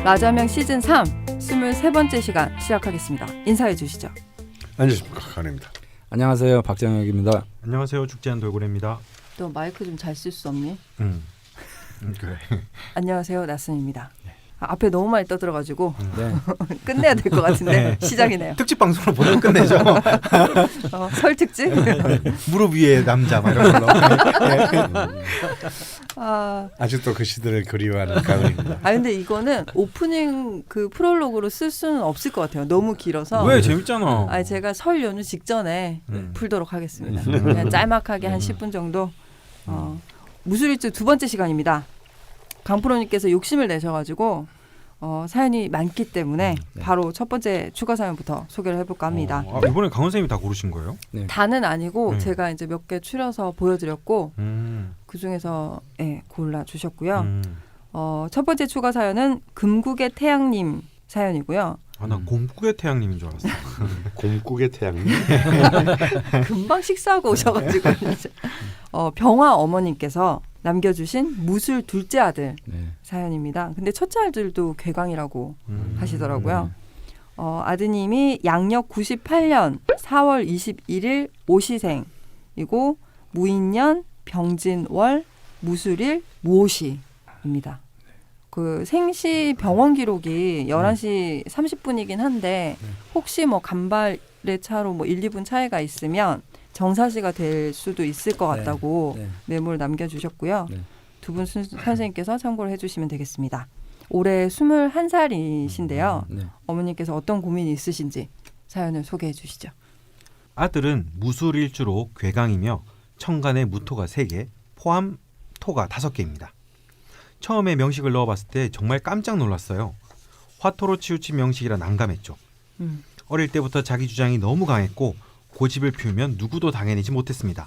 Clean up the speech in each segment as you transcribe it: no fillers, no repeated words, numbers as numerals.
라자명 시즌 3 23번째 시간 시작하겠습니다. 인사해 주시죠. 안녕하십니까, 강입니다. 안녕하세요, 박정혁입니다. 안녕하세요, 죽지않은 돌고래입니다. 너 마이크 좀 잘 쓸 수 없니? 그래. 안녕하세요, 나순입니다. 앞에 너무 많이 떠들어가지고 네. 끝내야 될 것 같은데 시작이네요. 특집 방송으로 보내면 끝내죠. 설 특집? 무릎 위에 남자 막 이런 걸로. 아직도 그 시대를 그리워하는 강입니다. 근데 이거는 오프닝 그 프롤로그로 쓸 수는 없을 것 같아요. 너무 길어서. 왜 재밌잖아. 제가 설 연휴 직전에 풀도록 하겠습니다. 그냥 짤막하게 한 10분 정도. 무술일주 두 번째 시간입니다. 강프로님께서 욕심을 내셔가지고 사연이 많기 때문에 바로 첫 번째 추가 사연부터 소개를 해볼까 합니다. 이번에 강원 선생님이 다 고르신 거예요? 네. 다는 아니고 제가 이제 몇 개 추려서 보여드렸고 그 중에서 골라 주셨고요. 첫 번째 추가 사연은 금국의 태양님 사연이고요. 나 곰국의 태양님인 줄 알았어. 곰국의 태양님. 금방 식사하고 오셔가지고 병화 어머님께서 남겨주신 무술 둘째 아들 사연입니다. 근데 첫째 아들도 괴강이라고 하시더라고요. 아드님이 양력 98년 4월 21일 오시생이고 무인년 병진월 무술일 무오시입니다. 그 생시 병원 기록이 11시 30분이긴 한데 혹시 뭐 간발의 차로 뭐 1, 2분 차이가 있으면 정사시가 될 수도 있을 것 같다고 메모를 남겨주셨고요. 두 분 선생님께서 참고를 해주시면 되겠습니다. 올해 21살이신데요. 어머님께서 어떤 고민이 있으신지 사연을 소개해 주시죠. 아들은 무술일주로 괴강이며 천간에 무토가 3개, 포함 토가 5개입니다. 처음에 명식을 넣어봤을 때 정말 깜짝 놀랐어요. 화토로 치우친 명식이라 난감했죠. 어릴 때부터 자기 주장이 너무 강했고 고집을 피우면 누구도 당해내지 못했습니다.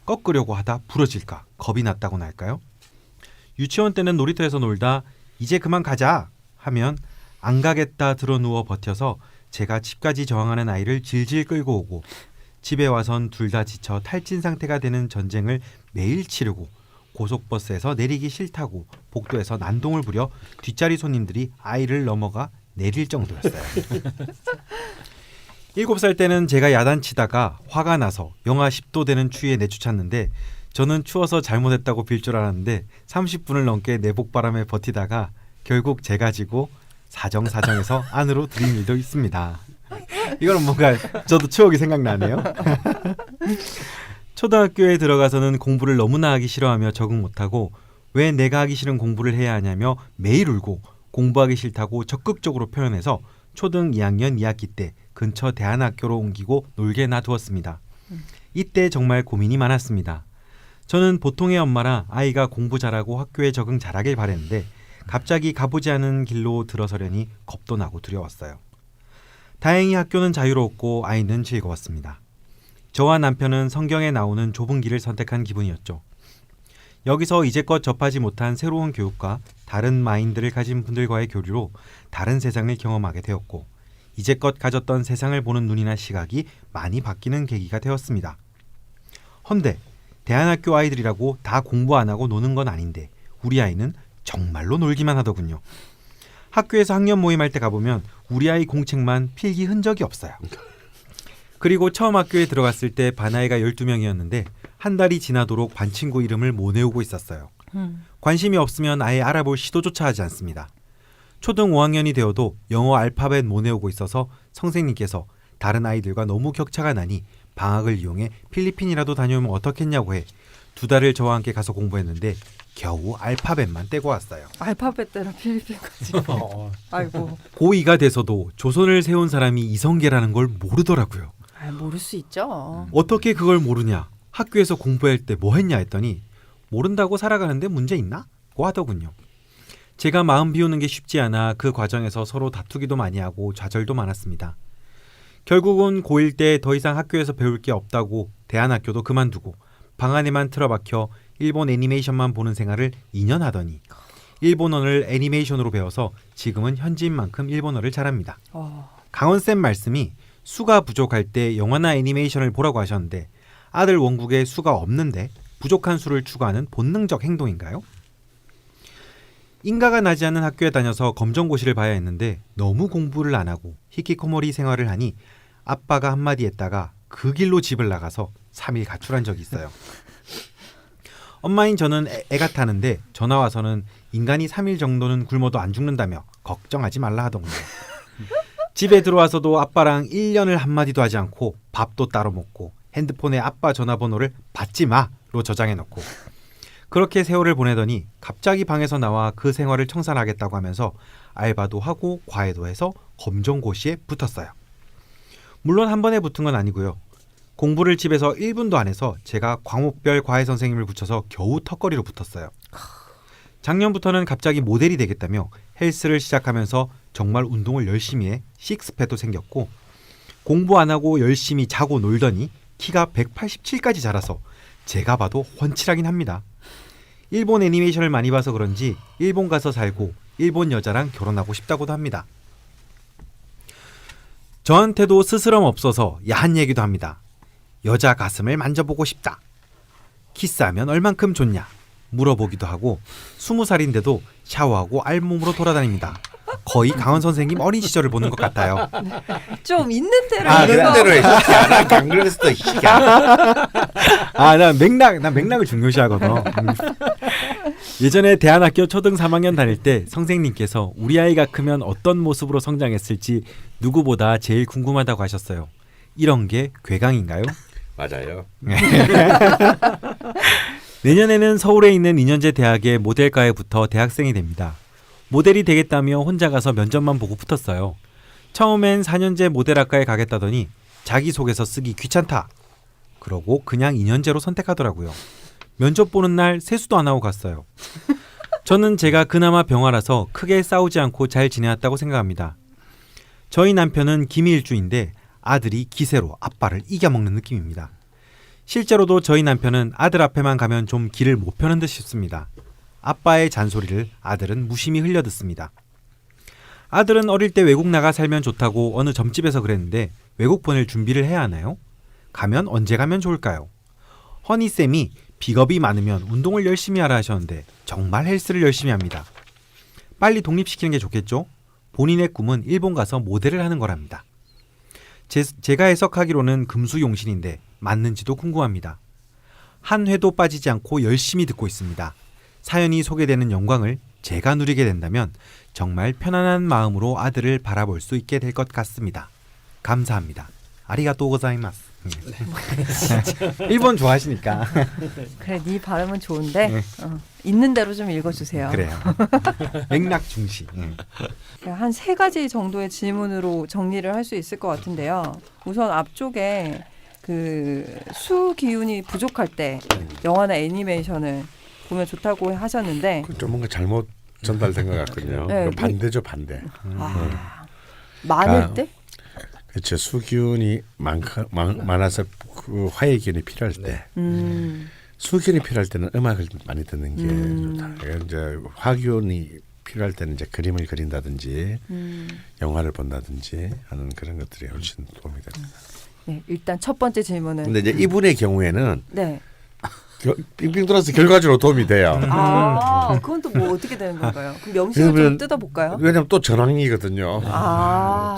꺾으려고 하다 부러질까 겁이 났다고나 할까요? 유치원 때는 놀이터에서 놀다 이제 그만 가자 하면 안 가겠다 드러누워 버텨서 제가 집까지 저항하는 아이를 질질 끌고 오고 집에 와선 둘 다 지쳐 탈진 상태가 되는 전쟁을 매일 치르고 고속버스에서 내리기 싫다고 복도에서 난동을 부려 뒷자리 손님들이 아이를 넘어가 내릴 정도였어요. 7살 때는 제가 야단치다가 화가 나서 영하 10도 되는 추위에 내쫓았는데 저는 추워서 잘못했다고 빌 줄 알았는데 30분을 넘게 내복바람에 버티다가 결국 제가 지고 사정사정해서 안으로 들인 일도 있습니다. 이거는 뭔가 저도 추억이 생각나네요. 초등학교에 들어가서는 공부를 너무나 하기 싫어하며 적응 못하고 왜 내가 하기 싫은 공부를 해야 하냐며 매일 울고 공부하기 싫다고 적극적으로 표현해서 초등 2학년 2학기 때 근처 대안학교로 옮기고 놀게 놔두었습니다. 이때 정말 고민이 많았습니다. 저는 보통의 엄마라 아이가 공부 잘하고 학교에 적응 잘하길 바랬는데 갑자기 가보지 않은 길로 들어서려니 겁도 나고 두려웠어요. 다행히 학교는 자유로웠고 아이는 즐거웠습니다. 저와 남편은 성경에 나오는 좁은 길을 선택한 기분이었죠. 여기서 이제껏 접하지 못한 새로운 교육과 다른 마인드를 가진 분들과의 교류로 다른 세상을 경험하게 되었고 이제껏 가졌던 세상을 보는 눈이나 시각이 많이 바뀌는 계기가 되었습니다. 헌데 대안학교 아이들이라고 다 공부 안 하고 노는 건 아닌데 우리 아이는 정말로 놀기만 하더군요. 학교에서 학년 모임할 때 가보면 우리 아이 공책만 필기 흔적이 없어요. 그리고 처음 학교에 들어갔을 때 반아이가 12명이었는데 한 달이 지나도록 반 친구 이름을 못 외우고 있었어요. 관심이 없으면 아예 알아볼 시도조차 하지 않습니다. 초등 5학년이 되어도 영어 알파벳 못 외우고 있어서 선생님께서 다른 아이들과 너무 격차가 나니 방학을 이용해 필리핀이라도 다녀오면 어떻겠냐고 해 2달을 저와 함께 가서 공부했는데 겨우 알파벳만 떼고 왔어요. 알파벳 때랑 필리핀까지. 아이고. 고2가 돼서도 조선을 세운 사람이 이성계라는 걸 모르더라고요. 모를 수 있죠. 어떻게 그걸 모르냐? 학교에서 공부할 때 뭐 했냐 했더니 모른다고 살아가는데 문제 있나? 고 하더군요. 제가 마음 비우는 게 쉽지 않아 그 과정에서 서로 다투기도 많이 하고 좌절도 많았습니다. 결국은 고1 때 더 이상 학교에서 배울 게 없다고 대안학교도 그만두고 방 안에만 틀어박혀 일본 애니메이션만 보는 생활을 2년 하더니 일본어를 애니메이션으로 배워서 지금은 현지인만큼 일본어를 잘합니다. 강원쌤 말씀이 수가 부족할 때 영화나 애니메이션을 보라고 하셨는데 아들 원국에 수가 없는데 부족한 수를 추구하는 본능적 행동인가요? 인가가 나지 않는 학교에 다녀서 검정고시를 봐야 했는데 너무 공부를 안 하고 히키코모리 생활을 하니 아빠가 한마디 했다가 그 길로 집을 나가서 3일 가출한 적이 있어요. 엄마인 저는 애가 타는데 전화 와서는 인간이 3일 정도는 굶어도 안 죽는다며 걱정하지 말라 하더군요. 집에 들어와서도 아빠랑 1년을 한마디도 하지 않고 밥도 따로 먹고 핸드폰에 아빠 전화번호를 받지 마로 저장해놓고 그렇게 세월을 보내더니 갑자기 방에서 나와 그 생활을 청산하겠다고 하면서 알바도 하고 과외도 해서 검정고시에 붙었어요. 물론 한 번에 붙은 건 아니고요. 공부를 집에서 1분도 안 해서 제가 과목별 과외 선생님을 붙여서 겨우 턱걸이로 붙었어요. 작년부터는 갑자기 모델이 되겠다며 헬스를 시작하면서 정말 운동을 열심히 해 식스팩도 생겼고 공부 안 하고 열심히 자고 놀더니 키가 187까지 자라서 제가 봐도 훤칠하긴 합니다. 일본 애니메이션을 많이 봐서 그런지 일본 가서 살고 일본 여자랑 결혼하고 싶다고도 합니다. 저한테도 스스럼 없어서 야한 얘기도 합니다. 여자 가슴을 만져보고 싶다. 키스하면 얼만큼 좋냐 물어보기도 하고 20살인데도 샤워하고 알몸으로 돌아다닙니다. 거의 강원 선생님 어린 시절을 보는 것 같아요. 좀 있는 대로. 그런 대로 해. 난 강릉에서도 희야. 난 맥락을 중요시하거든. 예전에 대안학교 초등 3학년 다닐 때 선생님께서 우리 아이가 크면 어떤 모습으로 성장했을지 누구보다 제일 궁금하다고 하셨어요. 이런 게 괴강인가요? 맞아요. 내년에는 서울에 있는 2년제 대학의 모델과에 붙어 대학생이 됩니다. 모델이 되겠다며 혼자 가서 면접만 보고 붙었어요. 처음엔 4년제 모델학과에 가겠다더니 자기소개서 쓰기 귀찮다. 그러고 그냥 2년제로 선택하더라고요. 면접 보는 날 세수도 안 하고 갔어요. 저는 제가 그나마 병아라서 크게 싸우지 않고 잘 지내왔다고 생각합니다. 저희 남편은 기미일주인데 아들이 기세로 아빠를 이겨먹는 느낌입니다. 실제로도 저희 남편은 아들 앞에만 가면 좀 길을 못 펴는 듯 싶습니다. 아빠의 잔소리를 아들은 무심히 흘려듣습니다. 아들은 어릴 때 외국 나가 살면 좋다고 어느 점집에서 그랬는데 외국 보낼 준비를 해야 하나요? 가면 언제 가면 좋을까요? 허니쌤이 비겁이 많으면 운동을 열심히 하라 하셨는데 정말 헬스를 열심히 합니다. 빨리 독립시키는 게 좋겠죠? 본인의 꿈은 일본 가서 모델을 하는 거랍니다. 제가 해석하기로는 금수용신인데 맞는지도 궁금합니다. 한 회도 빠지지 않고 열심히 듣고 있습니다. 사연이 소개되는 영광을 제가 누리게 된다면 정말 편안한 마음으로 아들을 바라볼 수 있게 될 것 같습니다. 감사합니다. 아리가또 고자이마스. 일본 좋아하시니까. 그래, 네 발음은 좋은데 있는 대로 좀 읽어주세요. 그래요. 맥락 중시. 한 3가지 정도의 질문으로 정리를 할 수 있을 것 같은데요. 우선 앞쪽에 그 수 기운이 부족할 때 영화나 애니메이션을 보면 좋다고 하셨는데 좀 뭔가 잘못 전달된 것 같거든요. 네, 반대죠, 반대. 많을 때? 그렇죠. 수기운이 많아서 그 화해 기운이 필요할 때, 수기운이 필요할 때는 음악을 많이 듣는 게 좋다. 그러니까 이제 화기운이 필요할 때는 이제 그림을 그린다든지, 영화를 본다든지 하는 그런 것들이 훨씬 도움이 됩니다. 네, 일단 첫 번째 질문은. 근데 이제 이분의 경우에는 네. 빙빙 돌아서 결과적으로 도움이 돼요. 그건 또 뭐 어떻게 되는 건가요? 그럼 명식을 좀 뜯어볼까요? 왜냐하면 또 전황이거든요.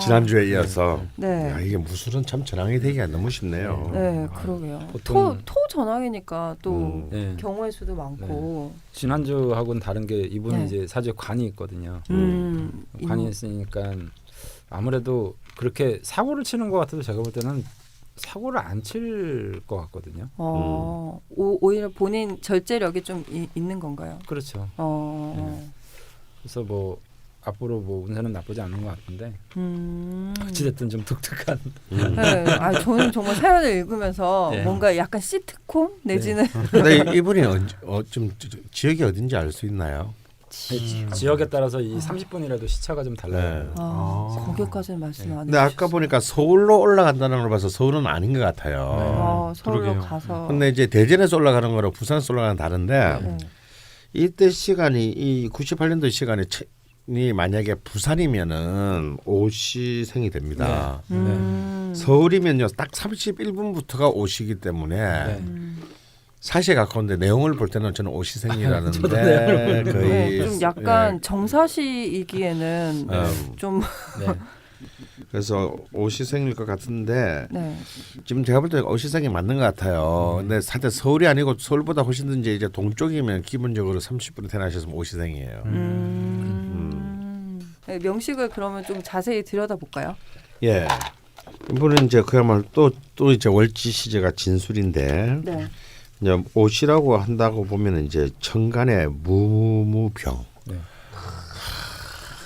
지난주에 이어서. 네. 야, 이게 무술은 참 전황이 되기가 너무 쉽네요. 네, 그러게요. 보통- 토 전황이니까 또 네. 경우의 수도 많고. 지난주하고는 다른 게 이분은 네. 이제 사주에 관이 있거든요. 관이 있으니까 아무래도 그렇게 사고를 치는 것 같아도 제가 볼 때는 사고를 안 칠 것 같거든요. 오히려 본인 절제력이 좀 있는 건가요? 그렇죠. 그래서 뭐 앞으로 뭐 운세는 나쁘지 않은 것 같은데 어찌됐든 좀 독특한. 네, 저는 정말 사연을 읽으면서 네. 뭔가 약간 시트콤 내지는 근데 이분이 좀 지역이 어딘지 알 수 있나요? 지역에 따라서 이 30분이라도 시차가 좀 달라요. 거기까지는 말씀 안 근데 아까 보니까 서울로 올라간다는 걸 봐서 서울은 아닌 것 같아요. 서울로 그러게요. 가서. 근데 이제 대전에서 올라가는 거랑 부산에서 올라가는 다른데 네. 이때 시간이 이 98년도 시간이 만약에 부산이면은 오시생이 됩니다. 네. 서울이면요 딱 31분부터가 오시기 때문에 네. 사시에 가까운데 내용을 볼 때는 저는 오시생이라는데 저도 내용을 거의 좀 약간 정사시이기에는 좀 네. 그래서 오시생일 것 같은데 네. 지금 제가 볼 때 오시생이 맞는 것 같아요. 근데 사실 서울이 아니고 서울보다 훨씬 더 이제 동쪽이면 기본적으로 30분에 태어나셨으면 오시생이에요. 네, 명식을 그러면 좀 자세히 들여다볼까요? 예. 이분은 이제 그야말로 또 이제 월지 시제가 진술인데 네. 이제 오시라고 한다고 보면 이제 천간의 무무병 네.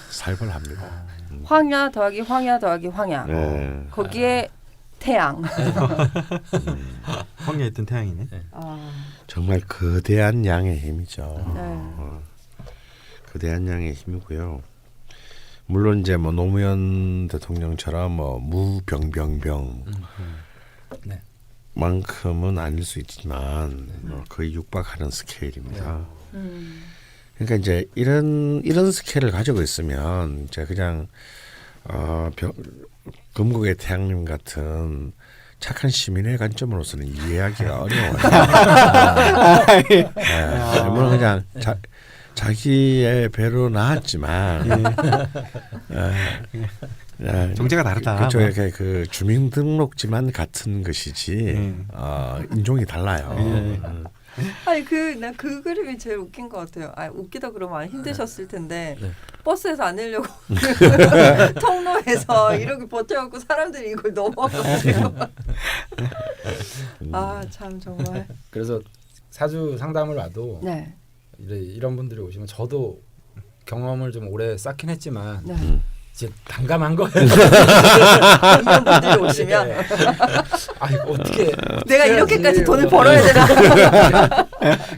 살벌합니다. 황야 더하기 황야 더하기 황야. 네. 거기에 태양. 황야에 있던 태양이네. 아, 정말 거대한 양의 힘이죠. 네. 거대한 양의 힘이고요. 물론 이제 뭐 노무현 대통령처럼 뭐 무병병병 네. 만큼은 아닐 수 있지만 뭐 거의 육박하는 스케일입니다. 그러니까 이제 이런 스케일을 가지고 있으면 이제 그냥 금국의 태양님 같은 착한 시민의 관점으로서는 이해하기가 어려워요. 네, 물론 그냥 자기의 배로 나왔지만 정체가 다르다. 그렇죠. 이렇게 그 주민등록지만 같은 것이지 인종이 달라요. 아니 나 그 그림이 제일 웃긴 것 같아요. 아 웃기다 그러면 많이 힘드셨을 텐데 네. 버스에서 안 내려고 그 통로에서 이렇게 버텨갖고 사람들이 이걸 넘어가지고 아 참 정말 그래서 사주 상담을 와도 네. 이런 분들이 오시면 저도 경험을 좀 오래 쌓긴 했지만 네. 이제 난감한 거예요. 이런 분들이 오시면 아 이거 어떻게 내가 해야지, 이렇게까지 돈을 뭐. 벌어야 되나?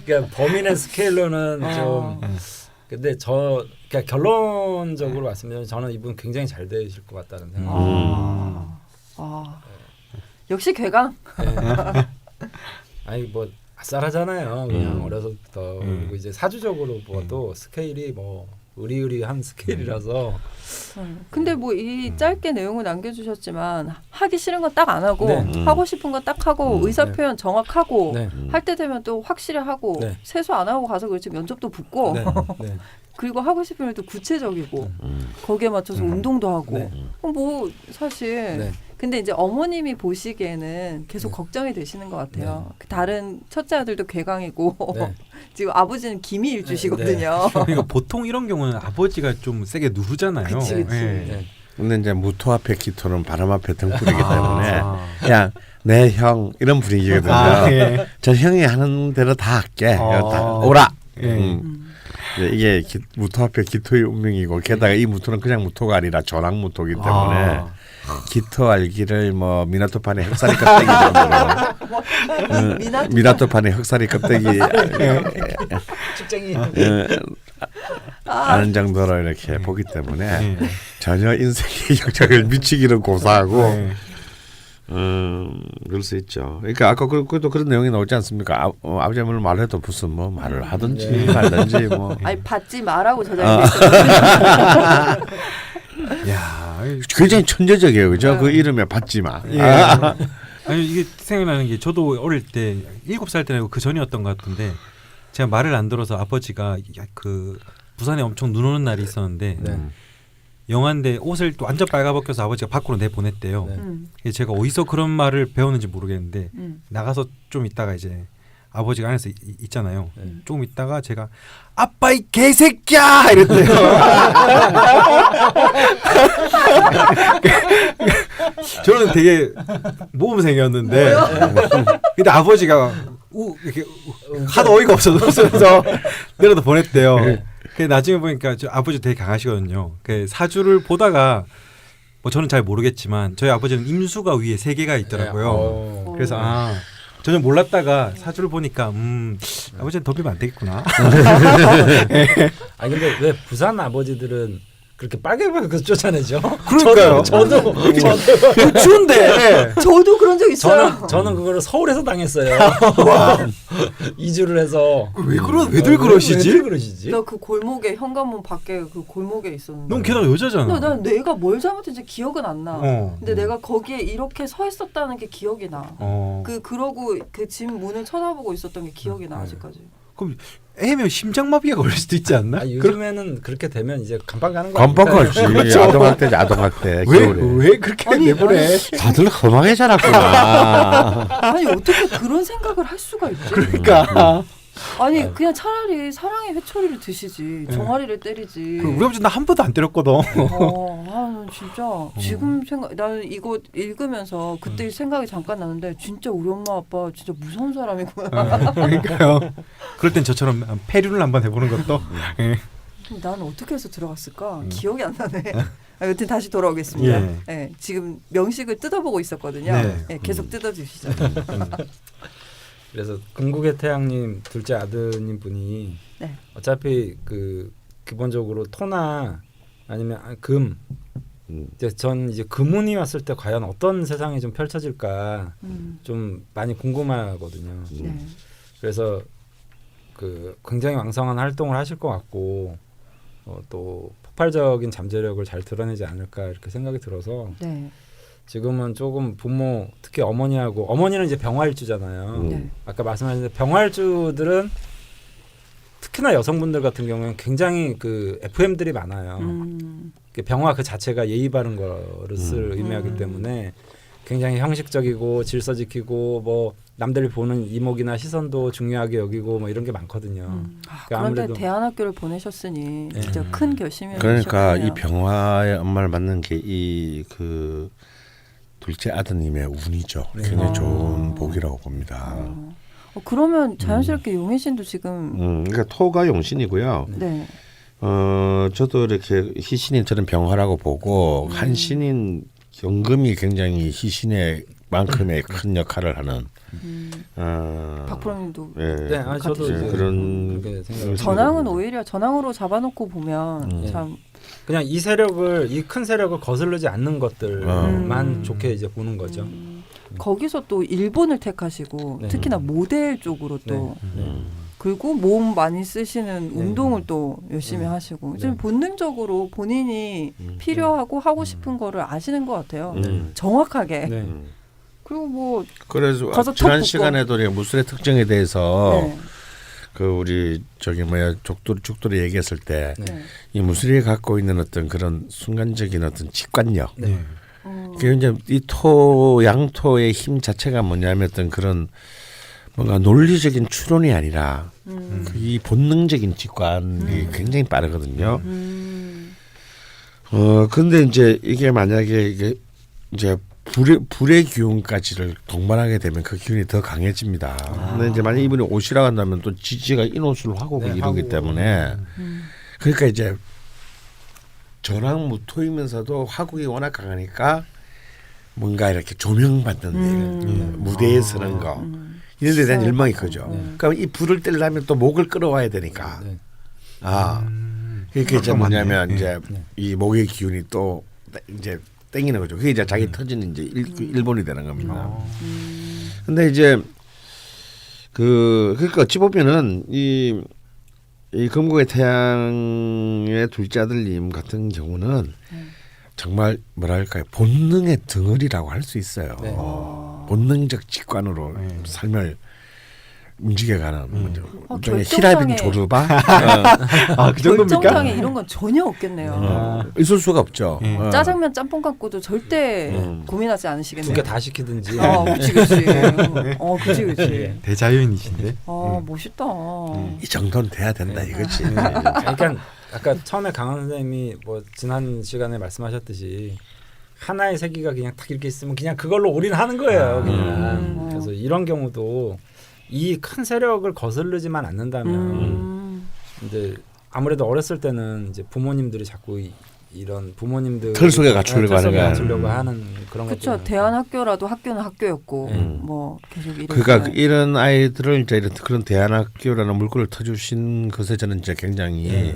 그러니까 범인의 스케일로는 좀 근데 그러니까 결론적으로 말씀드리면 저는 이분 굉장히 잘 되실 것 같다는 생각. 역시 괴강. 네. 아니 뭐 아싸라잖아요. 그냥 어려서부터 그리고 이제 사주적으로 봐도 스케일이 뭐 의리의리한 스케일이라서. 근데 뭐 이 짧게 내용을 남겨주셨지만 하기 싫은 건 딱 안 하고 네. 하고 싶은 건 딱 하고 의사 네. 표현 정확하고 네. 할 때 되면 또 확실히 하고 네. 세수 안 하고 가서 그렇지 면접도 붙고 네. 네. 그리고 하고 싶은 일도 구체적이고 거기에 맞춰서 운동도 하고 네. 뭐 사실 네. 근데 이제 어머님이 보시기에는 계속 걱정이 되시는 것 같아요. 그 다른 첫째 아들도 괴강이고 네. 지금 아버지는 기미일주시거든요. 그러니까 보통 이런 경우는 아버지가 좀 세게 누르잖아요. 그치, 그치. 예. 네. 근데 이제 무토 앞에 기토는 바람 앞에 등불이기 때문에 아. 그냥 내 형 이런 분위기거든요. 예. 저 형이 하는 대로 다 할게. 다 어. 오라. 예. 이게 무토 앞에 기토의 운명이고 게다가 이 무토는 그냥 무토가 아니라 전황 무토이기 때문에 기토 알기를 뭐 미나토판의 흑사리 껍데기 정도로 미나토판의 흑사리 껍데기 직장이 아는 정도로 이렇게 보기 때문에 전혀 인생의 역작을 미치기는 고사하고 그럴 수 있죠. 그러니까 아까 그래도 그런 내용이 나오지 않습니까? 아버지는 말해도 무슨 뭐 말을 하든지 말든지 뭐. 아니 받지 마라고 저장돼 있어요. 야, 굉장히 천재적이에요, 그죠? 그 이름에 받지 마. 예. 아니 이게 생각나는 게 저도 어릴 때 7살 때고 그 전이었던 것 같은데 제가 말을 안 들어서 아버지가 그 부산에 엄청 눈 오는 날이 있었는데 영화인데 옷을 또 완전 빨가벗겨서 아버지가 밖으로 내보냈대요. 그래서 제가 어디서 그런 말을 배웠는지 모르겠는데 나가서 좀 있다가 이제 아버지가 안에서 있잖아요. 조금 있다가 제가 아빠 이 개새끼야 이랬대요. 저는 되게 모범생이었는데 근데 아버지가 이렇게 하도 어이가 없어서 웃으면서 내려다 보냈대요. 그 나중에 보니까 저 아버지 되게 강하시거든요. 그 사주를 보다가 뭐 저는 잘 모르겠지만 저희 아버지는 임수가 위에 3개가 있더라고요. 그래서 전혀 몰랐다가 사주를 보니까 아버지는 더 비면 안 되겠구나. 아 근데 왜 부산 아버지들은 그렇게 빨개서 쫓아내죠. 그러니까요. 저도 추운데. 저도 그런 적 있어요. 저는 그거를 서울에서 당했어요. 2주를 해서. 왜들 그러시지? 왜들 그러시지? 나 그 골목에 현관문 밖에 그 골목에 있었는데. 넌 게다가 여자잖아. 근데 난 내가 뭘 잘못했는지 기억은 안 나. 어. 근데 내가 거기에 이렇게 서 있었다는 게 기억이 나. 어. 그러고 그 집 문을 쳐다보고 있었던 게 기억이 나 아직까지. 그럼 애면 심장마비가 걸릴 수도 있지 않나? 아, 요즘에는 그렇게 되면 이제 간판 가는 거 아닙니까? 건빵 걸지. 그렇죠. 아동학대지 아동학대. 겨울에. 왜 그렇게 아니, 내보내? 다들 험하게 자랐구나. 아니 어떻게 그런 생각을 할 수가 있지? 그러니까. 아니 그냥 차라리 사랑의 회초리를 드시지 종아리를 때리지. 우리 아버지 나 한 번도 안 때렸거든. 난 진짜 지금 나는 이거 읽으면서 그때 생각이 잠깐 나는데 진짜 우리 엄마 아빠 진짜 무서운 사람이구나. 그러니까요. 그럴 땐 저처럼 폐륜을 한번 해보는 것도. 예. 난 어떻게 해서 들어갔을까? 기억이 안 나네. 여튼 다시 돌아오겠습니다. 예. 예, 지금 명식을 뜯어보고 있거든요. 네. 예, 계속 뜯어주시죠. 그래서 궁극의 태양님 둘째 아드님 분이 네. 어차피 그 기본적으로 토나 아니면 금 이제 전 이제 금운이 왔을 때 과연 어떤 세상이 좀 펼쳐질까 좀 많이 궁금하거든요. 네. 그래서 그 굉장히 왕성한 활동을 하실 것 같고 또 폭발적인 잠재력을 잘 드러내지 않을까 이렇게 생각이 들어서 네. 지금은 조금 부모 특히 어머니는 이제 병화일주잖아요. 네. 아까 말씀하신 병화일주들은 특히나 여성분들 같은 경우는 굉장히 그 FM들이 많아요. 병화 그 자체가 예의 바른 것을 의미하기 때문에 굉장히 형식적이고 질서 지키고 뭐 남들이 보는 이목이나 시선도 중요하게 여기고 뭐 이런 게 많거든요. 그런데 아무래도 대안학교를 보내셨으니 네. 진짜 큰 결심이었네요. 그러니까 이 병화의 엄마를 만난 게 이 그 둘째 아드님의 운이죠. 네. 굉장히 좋은 복이라고 봅니다. 그러면 자연스럽게 용희신도 지금 그러니까 토가 용신이고요. 네. 저도 이렇게 희신인 저는 병화라고 보고 한신인 경금이 굉장히 희신의 만큼의 큰 역할을 하는. 박프로님도 예, 네, 저도 이제 그런 그렇게 생각을 전황은 오히려 전황으로 잡아놓고 보면 참 그냥 이 세력을 이 큰 세력을 거스르지 않는 것들만 좋게 이제 보는 거죠. 거기서 또 일본을 택하시고 네. 특히나 모델 쪽으로 또 그리고 몸 많이 쓰시는 운동을 또 열심히 하시고 지금 본능적으로 본인이 필요하고 하고 싶은 거를 아시는 것 같아요. 정확하게. 네. 그리고 뭐 그래서 가서 지난 톱 시간에도 우리가 무술의 특징에 대해서 네. 그 우리 저기 뭐야 죽돌이 얘기했을 때 이 네. 무술이 갖고 있는 어떤 그런 순간적인 어떤 직관력. 네. 그 이제 이 양토의 힘 자체가 뭐냐면 어떤 그런 뭔가 논리적인 추론이 아니라 이 본능적인 직관이 굉장히 빠르거든요. 근데 이제 이게 만약에 이게 이제 불의 기운까지를 동반하게 되면 그 기운이 더 강해집니다. 근데 이제 만약 이분이 옷이라고 한다면 또 지지가 인옷을 하고 네, 이러기 하고. 때문에 그러니까 이제 전황무토이면서도 화국이 워낙 강하니까 뭔가 이렇게 조명받는 무대에 서는 거 이런 데 대한 열망이 크죠. 그러니까 이 불을 떼려면 또 목을 끌어와야 되니까 네. 그게 이제 뭐냐면 맞네. 이제 이 목의 기운이 또 이제 땡기는 거죠. 그게 이제 자기 터지는 이제 일본이 되는 겁니다. 근데 이제 그러니까 어찌 보면은 이 금국의 태양의 둘째 아들님 같은 경우는 정말 뭐랄까요 본능의 덩어리라고 할 수 있어요. 네. 본능적 직관으로 삶을 움직여가는 일종의 결정상의- 히라빈 조르바 그 정도입니까? 결정상에 이런 건 전혀 없겠네요. 있을 수가 없죠. 짜장면 짬뽕 갖고도 절대 고민하지 않으시겠네요. 2개 다 시키든지. 그치. 그치. 대자연이신데. 멋있다. 이 정도는 돼야 된다 이거지. 그러니까 아까 처음에 강원 선생님이 뭐 지난 시간에 말씀하셨듯이 하나의 세기가 그냥 딱 이렇게 있으면 그냥 그걸로 올인하는 거예요. 그냥. 그래서 이런 경우도 이 큰 세력을 거스르지만 않는다면 이제 아무래도 어렸을 때는 이제 부모님들이 자꾸 이런 부모님들 틀 속에 갖추려고 하는 거야. 갖추려고 하는 그런 것들. 그렇죠. 대안학교라도 학교는 학교였고 뭐 계속 이런. 그러니까 이런 아이들을 이제 그런 대안학교라는 물꼬를 터주신 것에 저는 이제 굉장히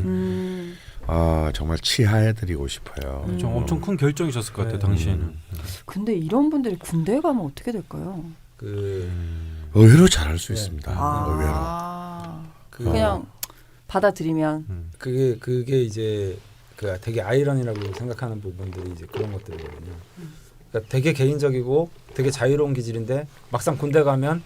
정말 치하해드리고 싶어요. 좀 엄청 큰 결정이셨을 것 같아요. 당시에는. 근데 이런 분들이 군대에 가면 어떻게 될까요? 그 의외로 잘할 수 네. 있습니다. 의외로. 그냥 받아들이면 그게 이제 그 되게 아이러니라고 생각하는 부분들이 이제 그런 것들이거든요. 그러니까 되게 개인적이고 되게 자유로운 기질인데 막상 군대 가면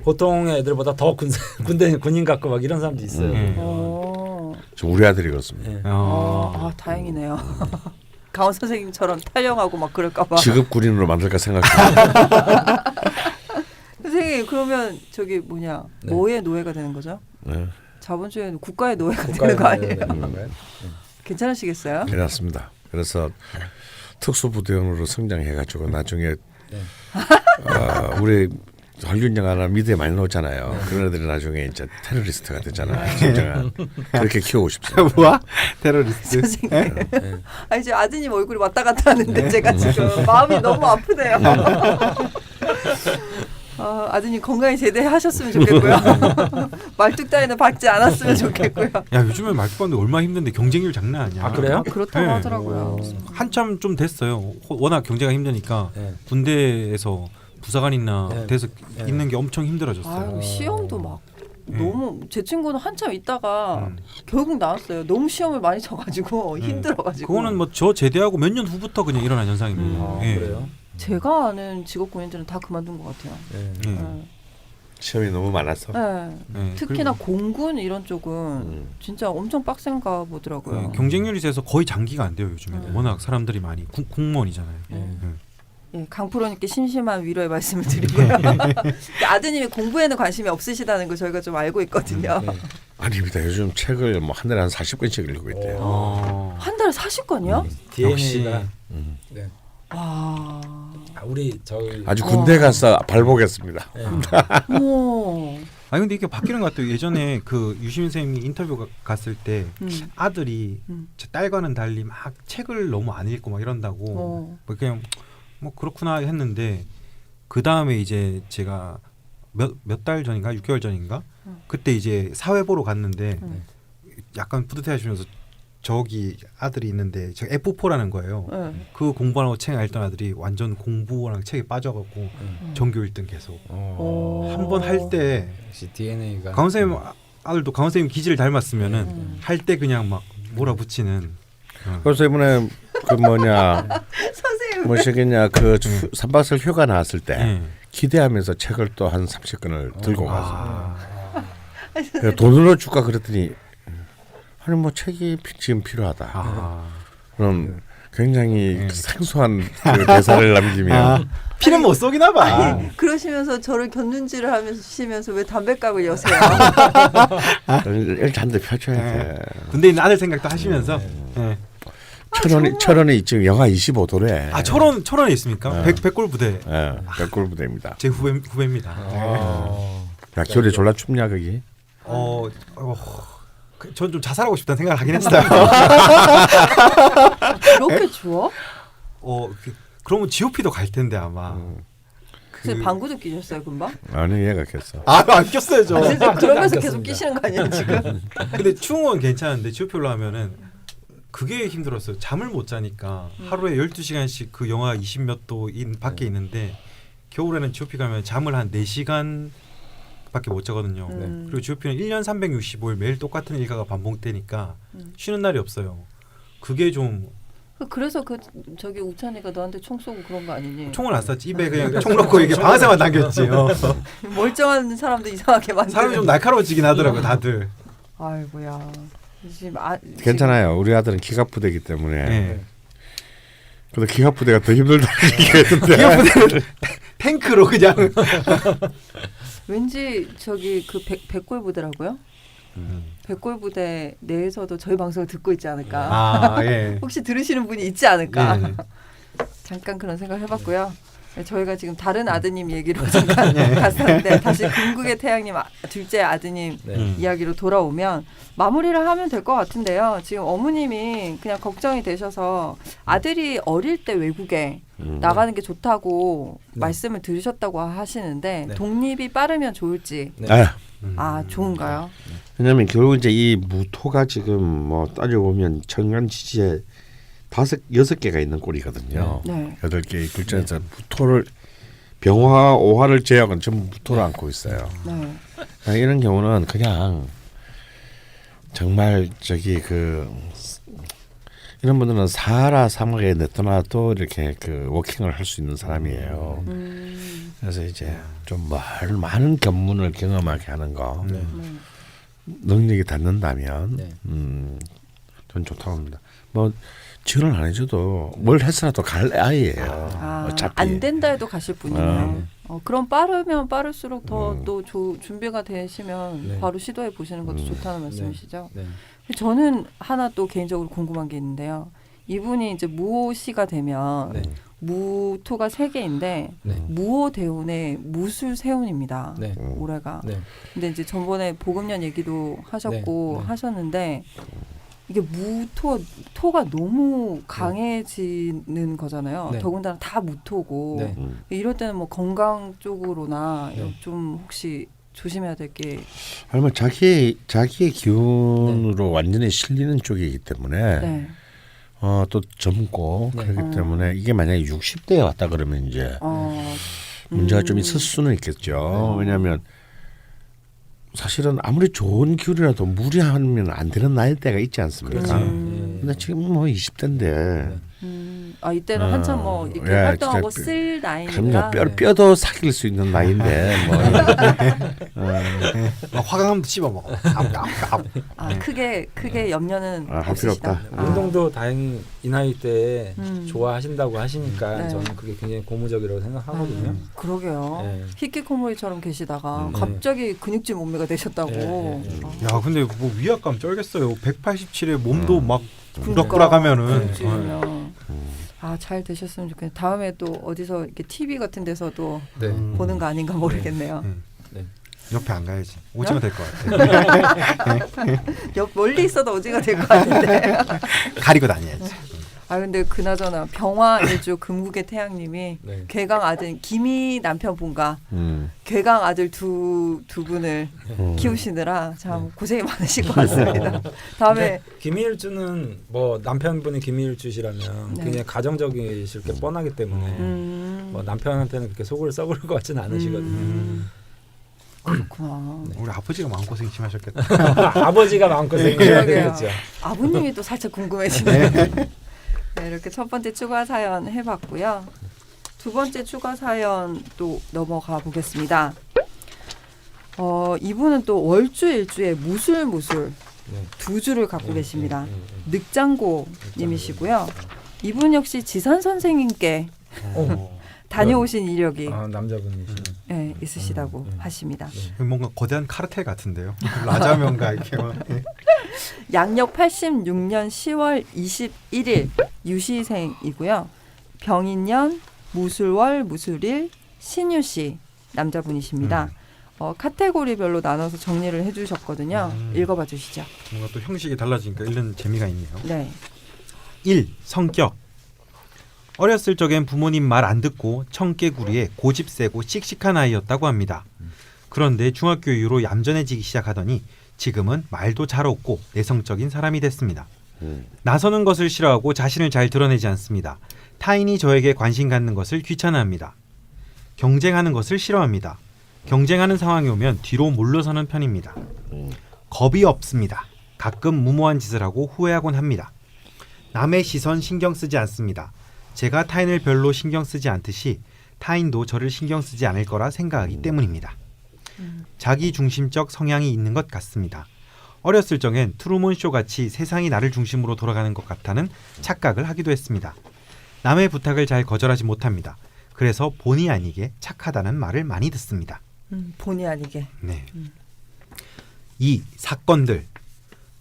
보통의 애들보다 더 군인 같고 막 이런 사람도 있어요. 저 우리 아들이 그렇습니다. 네. 다행이네요. 강원 선생님처럼 탈영하고 막 그럴까봐. 직업 군인으로 만들까 생각합니다. 선생님 그러면 저기 뭐냐 네. 뭐의 노예가 되는 거죠? 네. 자본주의는 국가의 노예가 되는 거 아니에요? 괜찮으시겠어요? 괜찮습니다. 그래서 특수부대원으로 성장해가지고 나중에 우리 한균 영화나 미드에 많이 나오잖아요. 그런 애들이 나중에 이제 테러리스트가 되잖아요. 진짜 그렇게 키우고 싶습니다. 뭐야? 테러리스트. 선생님. 아니 지금 아드님 얼굴이 왔다 갔다 하는데 제가 지금 마음이 너무 아프네요. 아드님 건강히 제대하셨으면 좋겠고요. 말뚝 따위는 받지 않았으면 좋겠고요. 야 요즘에 말투 봤는데 얼마나 힘든데 경쟁률 장난 아니야. 아 그래요? 그렇다고 네. 하더라고요. 한참 좀 됐어요. 워낙 경제가 힘드니까 네. 군대에서 부사관이나 네. 돼서 네. 있는 게 엄청 힘들어졌어요. 아유 시험도 막 네. 너무 제 친구는 한참 있다가 결국 나왔어요. 너무 시험을 많이 쳐가지고 힘들어가지고. 그거는 뭐 저 제대하고 몇 년 후부터 그냥 일어난 현상입니다. 예. 그래요? 제가 아는 직업 군인들은 다 그만둔 것 같아요. 네. 예. 네. 시험이 너무 많아서. 네. 예. 특히나 그리고, 공군 이런 쪽은 진짜 엄청 빡센가 보더라고요. 예, 경쟁률이 세서 거의 장기가 안 돼요 요즘에. 네. 워낙 사람들이 많이 공무원이잖아요. 네. 예. 예, 강프로님께 심심한 위로의 말씀을 드리고요. 아드님이 공부에는 관심이 없으시다는 거 저희가 좀 알고 있거든요. 네. 아닙니다. 요즘 책을 뭐 한 달에 한 40권씩 읽고 있대요. 한 달에 40권이요? DNA가 네. 와. 우리 저희 아주 군대 가서 발보겠습니다. 오. 아니 근데 이게 바뀌는 것 같아요. 예전에 그 유시민 선생님이 인터뷰 갔을 때 아들이 제 딸과는 달리 막 책을 너무 안 읽고 막 이런다고 뭐 그냥 뭐 그렇구나 했는데 그 다음에 이제 제가 몇 달 전인가 6개월 전인가 그때 이제 사회 보러 갔는데 약간 뿌듯해하시면서 저기 아들이 있는데 저 F4라는 거예요. 네. 그 공부하고 책 읽던 아들이 완전 공부랑 책에 빠져갖고 전교 1등 계속 한 번 할 때 역시 DNA가 강원 선생님 아들도 강원 선생님 기질을 닮았으면은 할 때 그냥 막 몰아붙이는. 그래서 이번에 그 뭐냐 선생님. 뭐시겠냐 그 3박스 휴가 나왔을 때 예. 기대하면서 책을 또 한 30권을 들고 가서 돈으로 줄까 그랬더니 아니 뭐 책이 지금 필요하다. 그럼 굉장히 생소한 그 대사를 남기면 피는 못 쏘기나 봐. 아니, 그러시면서 저를 곁눈질을 하시면서 왜 담배값을 여세요? 일잔데 펴줘야 돼. 군대 있는 아들 생각도 하시면서. 예. 철원이 지금 영하 25도래. 아 철원에 있습니까? 백골 부대. 예, 백골 부대입니다. 제 후배입니다. 야 겨울에 졸라 춥냐 거기? 전 좀 자살하고 싶다는 생각을 하긴 했어요. 그렇게 추워? 그러면 GOP도 갈 텐데 아마. 그래서 방구도 끼셨어요 금방? 아니 얘가 겠어. 안 꼈어요 저. 그러면서 계속 끼시는 거 아니에요 지금? 근데 추운 건 괜찮은데 GOP 올라가면은 그게 힘들었어요. 잠을 못 자니까 하루에 12시간씩 그 영하 20몇 도인 밖에 있는데 겨울에는 GOP 가면 잠을 한 4시간 밖에 못 자거든요. 그리고 GOP는 1년 365일 매일 똑같은 일과가 반복되니까 쉬는 날이 없어요. 그게 좀 그래서 저기 우찬이가 너한테 총 쏘고 그런 거 아니니? 총을 안 쐈지. 입에 그냥 총 넣고 이게 방아쇠만 당겼지. 멀쩡한 사람도 이상하게 만드는. 사람이 좀 날카로워지긴 하더라고요 다들. 아이고야. 지금 괜찮아요. 우리 아들은 기갑부대이기 때문에. 네. 근데 기갑부대가 더 힘들다는 얘기했는데. 기갑부대는 탱크로 그냥. 왠지 저기 그 백골 부대라고요? 백골 부대 내에서도 저희 방송을 듣고 있지 않을까? 예. 혹시 들으시는 분이 있지 않을까? 네. 잠깐 그런 생각을 해봤고요. 저희가 지금 다른 아드님 얘기로 잠깐 갔었는데 다시 궁극의 태양님 둘째 아드님 이야기로 돌아오면 마무리를 하면 될 것 같은데요. 지금 어머님이 그냥 걱정이 되셔서 아들이 어릴 때 외국에 나가는 게 좋다고 말씀을 들으셨다고 하시는데 독립이 빠르면 좋을지 좋은가요? 왜냐하면 결국 이제 이 무토가 지금 뭐 따져보면 천간 지지에 6개가 있는 꼴이거든요. 네. 8개의 글자에서 무토를 병화, 오화를 제약은 전부 무토를 안고 있어요. 네. 이런 경우는 그냥 정말 저기 이런 분들은 사하라 사막에 내떠나도 이렇게 워킹을 할 수 있는 사람이에요. 그래서 이제 좀 많은 견문을 경험하게 하는 거 능력이 닿는다면 전 좋다고 합니다. 뭐 지원을 안 해줘도 뭘 했어도 갈 아이예요. 어차피. 안 된다 해도 가실 분이네요. 그럼 빠르면 빠를수록 더 또 준비가 되시면 네. 바로 시도해 보시는 것도 좋다는 말씀이시죠. 네. 저는 하나 또 개인적으로 궁금한 게 있는데요. 이분이 이제 무호시가 되면 네. 무토가 3개인데 네. 무호대운의 무술세운입니다. 네. 올해가. 네. 근데 이제 전번에 보금년 얘기도 하셨고 네. 네. 하셨는데 이게 토가 너무 강해지는 거잖아요. 네. 더군다나 다 무토고 네. 이럴 때는 뭐 건강 쪽으로나 네. 좀 혹시 조심해야 될 게 아니면 자기의 기운으로 완전히 실리는 쪽이기 때문에 네. 또 젊고 네. 그렇기 때문에 이게 만약에 60대에 왔다 그러면 이제 문제가 좀 있을 수는 있겠죠. 왜냐하면 사실은 아무리 좋은 기운이라도 무리하면 안 되는 나이대가 있지 않습니까? 근데 지금 뭐 20대인데 이때는 한참 뭐 이렇게 예, 활동하고 진짜 쓸 나이니까 그럼요. 뼈도 사귈 수 있는 나이인데 뭐 화강암도 씹어 먹어. 크게 염려는 할 필요 없으시다. 없다. 운동도 다행히 이 나이 때 음. 좋아하신다고 하시니까 네. 저는 그게 굉장히 고무적이라고 생각하거든요. 그러게요. 네. 히키코모리처럼 계시다가 네. 갑자기 근육질 몸매가 되셨다고. 네, 네, 네. 야 근데 뭐 위압감 쩔겠어요. 187에 몸도 막 그러니까 부락부락하면은. 근육질이면 잘 되셨으면 좋겠네요. 다음에 또 어디서 이렇게 TV 같은 데서도 네. 보는 거 아닌가 모르겠네요. 네. 옆에 안 가야지. 오지가 될 것 같아. 멀리 있어도 어지가 될 것 같은데. 가리고 다녀야지. 근데 그나저나 병화 일주 금국의 태양님이 네. 괴강 아들 김희 남편분과 괴강 아들 두 분을 키우시느라 참 고생이 많으실 것 같습니다. 다음에 김일주는 뭐 남편분이 김일주시라면 네. 굉장히 가정적이실 게 뻔하기 때문에 뭐 남편한테는 그렇게 속을 썩을 것 같지는 않으시거든요. 그렇구나. 우리 아버지가 마음고생 심하셨겠다. 아버지가 마음고생이 그러게요. 되겠죠. 아버님이 또 살짝 궁금해지네요. 네, 이렇게 첫 번째 추가 사연 해봤고요. 두 번째 추가 사연 또 넘어가 보겠습니다. 이분은 또 월주일주에 무술무술 네. 두 줄을 갖고 계십니다. 늑장고님이시고요. 이분 역시 지산 선생님께 다녀오신 이력이 남자분이시네. 있으시다고 하십니다. 뭔가 거대한 카르텔 같은데요. 라자명가 이렇게. 양력 86년 10월 21일 유시생이고요. 병인년 무술월 무술일 신유시 남자분이십니다. 카테고리별로 나눠서 정리를 해주셨거든요. 읽어봐 주시죠. 뭔가 또 형식이 달라지니까 읽는 재미가 있네요. 네. 1. 성격. 어렸을 적엔 부모님 말 안 듣고 청개구리에 고집 세고 씩씩한 아이였다고 합니다. 그런데 중학교 이후로 얌전해지기 시작하더니 지금은 말도 잘 없고 내성적인 사람이 됐습니다. 나서는 것을 싫어하고 자신을 잘 드러내지 않습니다. 타인이 저에게 관심 갖는 것을 귀찮아합니다. 경쟁하는 것을 싫어합니다. 경쟁하는 상황이 오면 뒤로 물러서는 편입니다. 겁이 없습니다. 가끔 무모한 짓을 하고 후회하곤 합니다. 남의 시선 신경 쓰지 않습니다. 제가 타인을 별로 신경 쓰지 않듯이 타인도 저를 신경 쓰지 않을 거라 생각하기 때문입니다. 자기중심적 성향이 있는 것 같습니다. 어렸을 적엔 트루먼쇼 같이 세상이 나를 중심으로 돌아가는 것 같다는 착각을 하기도 했습니다. 남의 부탁을 잘 거절하지 못합니다. 그래서 본의 아니게 착하다는 말을 많이 듣습니다. 본의 아니게. 네. 2. 사건들.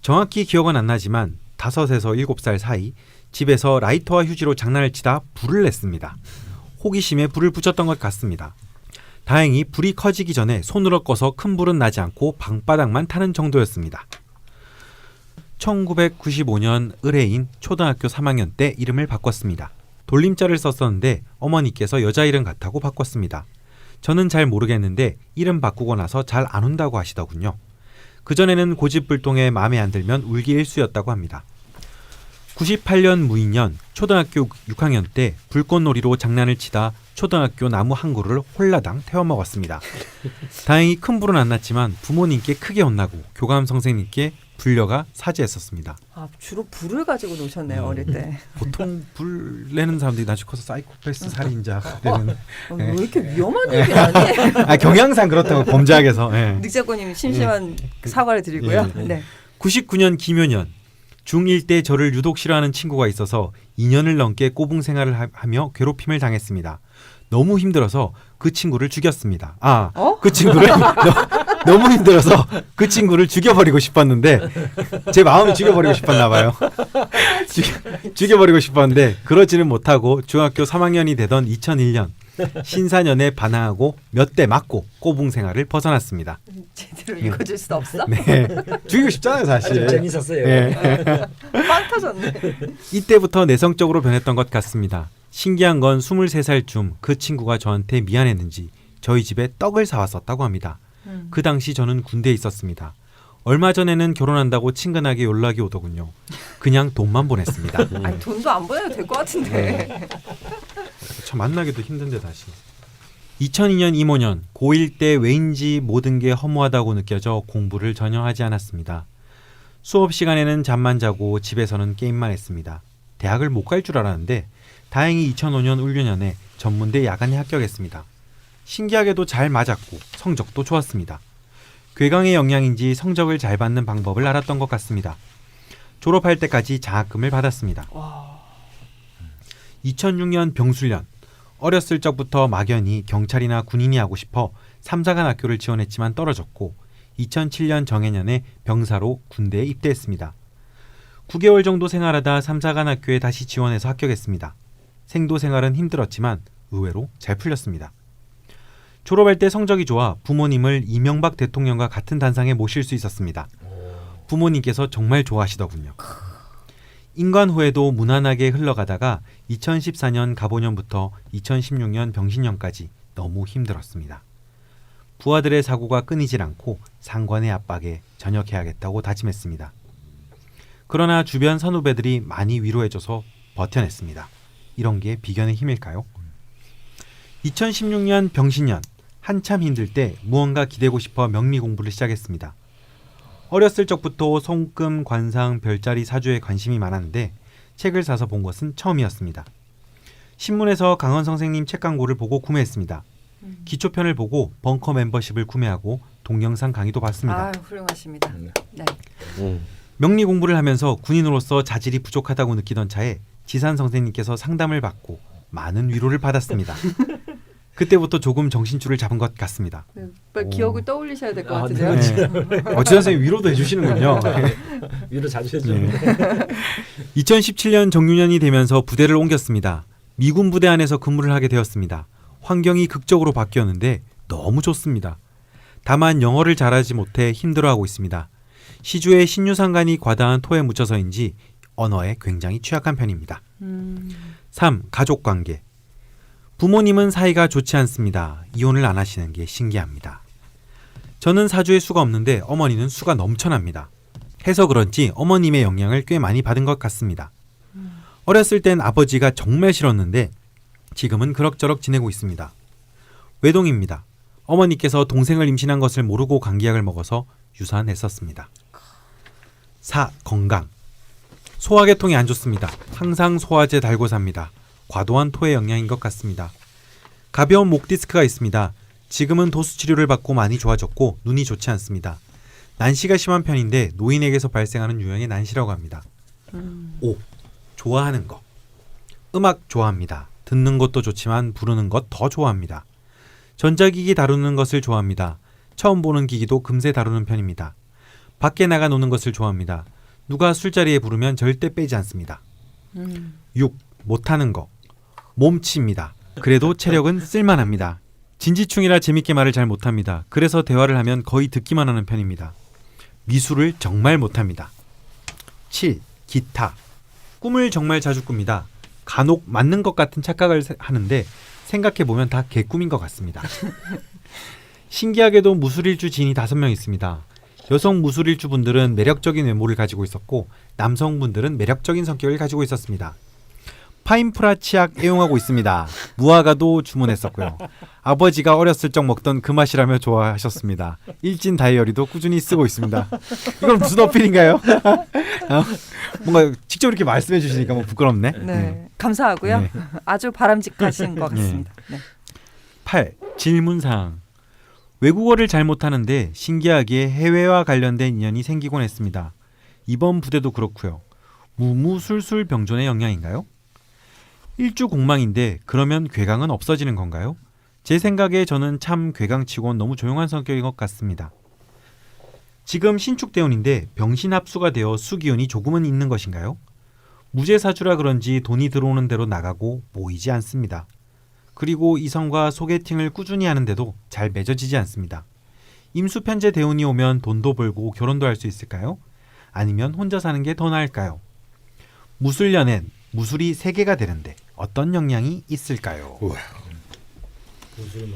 정확히 기억은 안 나지만 5에서 7살 사이 집에서 라이터와 휴지로 장난을 치다 불을 냈습니다. 호기심에 불을 붙였던 것 같습니다. 다행히 불이 커지기 전에 손으로 꺼서 큰 불은 나지 않고 방바닥만 타는 정도였습니다. 1995년 의뢰인 초등학교 3학년 때 이름을 바꿨습니다. 돌림자를 썼었는데 어머니께서 여자 이름 같다고 바꿨습니다. 저는 잘 모르겠는데 이름 바꾸고 나서 잘 안 온다고 하시더군요. 그전에는 고집불통에 마음에 안 들면 울기 일쑤였다고 합니다. 98년 무인년 초등학교 6학년 때 불꽃놀이로 장난을 치다 초등학교 나무 한 그루를 홀라당 태워 먹었습니다. 다행히 큰 불은 안 났지만 부모님께 크게 혼나고 교감 선생님께 불려가 사죄했었습니다. 아, 주로 불을 가지고 노셨네요 어릴 때. 보통 불 내는 사람들이 나중에 커서 사이코패스 살인자가 되는. 왜 이렇게 위험한 얘기를 하니? 아, 경향상 그렇다고 범죄학에서. 예. 늑작고님이 심심한 사과를 드리고요. 예. 네. 99년 기묘년 중1 때 저를 유독 싫어하는 친구가 있어서 2년을 넘게 꼬붕 생활을 하며 괴롭힘을 당했습니다. 너무 힘들어서 그 친구를 죽였습니다. 그 친구를 너무 힘들어서 그 친구를 죽여버리고 싶었는데 제 마음이 죽여버리고 싶었나 봐요. 죽여버리고 싶었는데 그러지는 못하고 중학교 3학년이 되던 2001년 신사년에 반항하고 몇 대 맞고 꼬붕 생활을 벗어났습니다. 제대로 읽어줄 수 없어? 네, 죽이고 싶잖아요 사실. 아주 재밌었어요. 네. 빵 터졌네. 이때부터 내성적으로 변했던 것 같습니다. 신기한 건 23살쯤 그 친구가 저한테 미안했는지 저희 집에 떡을 사왔었다고 합니다. 그 당시 저는 군대에 있었습니다. 얼마 전에는 결혼한다고 친근하게 연락이 오더군요. 그냥 돈만 보냈습니다. 아니, 돈도 안 보내도 될 것 같은데. 참 만나기도 힘든데 다시. 2002년 이모년 고1 때 왜인지 모든 게 허무하다고 느껴져 공부를 전혀 하지 않았습니다. 수업 시간에는 잠만 자고 집에서는 게임만 했습니다. 대학을 못 갈 줄 알았는데 다행히 2005년 울류년에 전문대 야간에 합격했습니다. 신기하게도 잘 맞았고 성적도 좋았습니다. 괴강의 영향인지 성적을 잘 받는 방법을 알았던 것 같습니다. 졸업할 때까지 장학금을 받았습니다. 2006년 병술년 어렸을 적부터 막연히 경찰이나 군인이 하고 싶어 삼사관 학교를 지원했지만 떨어졌고 2007년 정해년에 병사로 군대에 입대했습니다. 9개월 정도 생활하다 삼사관 학교에 다시 지원해서 합격했습니다. 생도 생활은 힘들었지만 의외로 잘 풀렸습니다. 졸업할 때 성적이 좋아 부모님을 이명박 대통령과 같은 단상에 모실 수 있었습니다. 부모님께서 정말 좋아하시더군요. 인관 후에도 무난하게 흘러가다가 2014년 가보년부터 2016년 병신년까지 너무 힘들었습니다. 부하들의 사고가 끊이질 않고 상관의 압박에 전역해야겠다고 다짐했습니다. 그러나 주변 선후배들이 많이 위로해줘서 버텨냈습니다. 이런 게 비견의 힘일까요? 2016년 병신년 한참 힘들 때 무언가 기대고 싶어 명리 공부를 시작했습니다. 어렸을 적부터 손금, 관상, 별자리, 사주에 관심이 많았는데 책을 사서 본 것은 처음이었습니다. 신문에서 강원 선생님 책 광고를 보고 구매했습니다. 기초편을 보고 벙커 멤버십을 구매하고 동영상 강의도 봤습니다. 아, 훌륭하십니다. 네. 명리 공부를 하면서 군인으로서 자질이 부족하다고 느끼던 차에 지산 선생님께서 상담을 받고 많은 위로를 받았습니다. 그때부터 조금 정신줄을 잡은 것 같습니다. 네, 빨리 기억을 떠올리셔야 될 것 아, 같은데요. 네. 지산 선생님 위로도 해주시는군요. 위로 자주 해주는데. 2017년 정유년이 되면서 부대를 옮겼습니다. 미군 부대 안에서 근무를 하게 되었습니다. 환경이 극적으로 바뀌었는데 너무 좋습니다. 다만 영어를 잘하지 못해 힘들어하고 있습니다. 시주에 신유산간이 과다한 토에 묻혀서인지 언어에 굉장히 취약한 편입니다. 3. 가족관계. 부모님은 사이가 좋지 않습니다. 이혼을 안 하시는 게 신기합니다. 저는 사주에 수가 없는데 어머니는 수가 넘쳐납니다. 해서 그런지 어머님의 영향을 꽤 많이 받은 것 같습니다. 어렸을 땐 아버지가 정말 싫었는데 지금은 그럭저럭 지내고 있습니다. 외동입니다. 어머니께서 동생을 임신한 것을 모르고 감기약을 먹어서 유산했었습니다. 4. 건강. 소화계통이 안 좋습니다. 항상 소화제 달고 삽니다. 과도한 토의 영향인 것 같습니다. 가벼운 목 디스크가 있습니다. 지금은 도수 치료를 받고 많이 좋아졌고 눈이 좋지 않습니다. 난시가 심한 편인데 노인에게서 발생하는 유형의 난시라고 합니다. 5. 좋아하는 것. 음악 좋아합니다. 듣는 것도 좋지만 부르는 것 더 좋아합니다. 전자기기 다루는 것을 좋아합니다. 처음 보는 기기도 금세 다루는 편입니다. 밖에 나가 노는 것을 좋아합니다. 누가 술자리에 부르면 절대 빼지 않습니다. 6. 못하는 거. 몸치입니다. 그래도 체력은 쓸만합니다. 진지충이라 재밌게 말을 잘 못합니다. 그래서 대화를 하면 거의 듣기만 하는 편입니다. 미술을 정말 못합니다. 7. 기타. 꿈을 정말 자주 꿉니다. 간혹 맞는 것 같은 착각을 하는데 생각해보면 다 개꿈인 것 같습니다. 신기하게도 무술일주 지인이 5명 있습니다. 여성 무술일주분들은 매력적인 외모를 가지고 있었고 남성분들은 매력적인 성격을 가지고 있었습니다. 파인프라 치약 애용하고 있습니다. 무화과도 주문했었고요. 아버지가 어렸을 적 먹던 그 맛이라며 좋아하셨습니다. 일진 다이어리도 꾸준히 쓰고 있습니다. 이건 무슨 어필인가요? 뭔가 직접 이렇게 말씀해 주시니까 뭐 부끄럽네. 네, 감사하고요. 네. 아주 바람직하신 것 같습니다. 네. 8. 질문사항. 외국어를 잘 못하는데 신기하게 해외와 관련된 인연이 생기곤 했습니다. 이번 부대도 그렇고요. 무무술술 병존의 영향인가요? 일주 공망인데 그러면 괴강은 없어지는 건가요? 제 생각에 저는 참 괴강치곤 너무 조용한 성격인 것 같습니다. 지금 신축대원인데 병신 합수가 되어 수기운이 조금은 있는 것인가요? 무죄사주라 그런지 돈이 들어오는 대로 나가고 모이지 않습니다. 그리고 이성과 소개팅을 꾸준히 하는데도 잘 맺어지지 않습니다. 임수편제 대운이 오면 돈도 벌고 결혼도 할 수 있을까요? 아니면 혼자 사는 게 더 나을까요? 무술년엔 무술이 3개가 되는데 어떤 영향이 있을까요? 우와. 무술.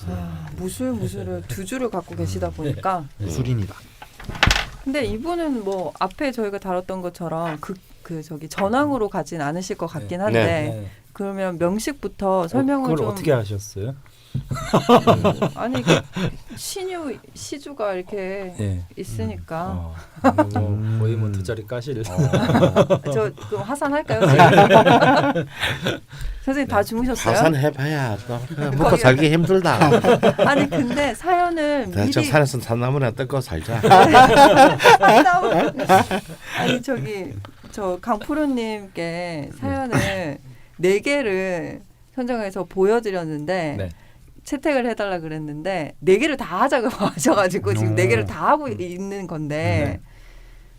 아, 무술을 두 줄을 갖고 계시다 보니까 무술인이다. 근데 이분은 뭐 앞에 저희가 다뤘던 것처럼 저기 전황으로 가진 않으실 것 같긴 한데 네. 그러면 명식부터 설명을 그걸 좀 어떻게 하셨어요? 아니 시주가 이렇게 네. 있으니까 뭐 거의 뭐 2자리 까실. 저 그럼 하산할까요? 지금? 선생님 다 주무셨어요? 하산해봐야 또 먹고 살기 힘들다. 아니 근데 사연을 저 미리 산에서 산나무나 뜯고 살자. 아니 저 강프로님께 사연을 4개를 선정해서 보여드렸는데 네. 채택을 해달라 그랬는데 4개를 다 하자고 하셔가지고 지금 4개를 다 하고 있는 건데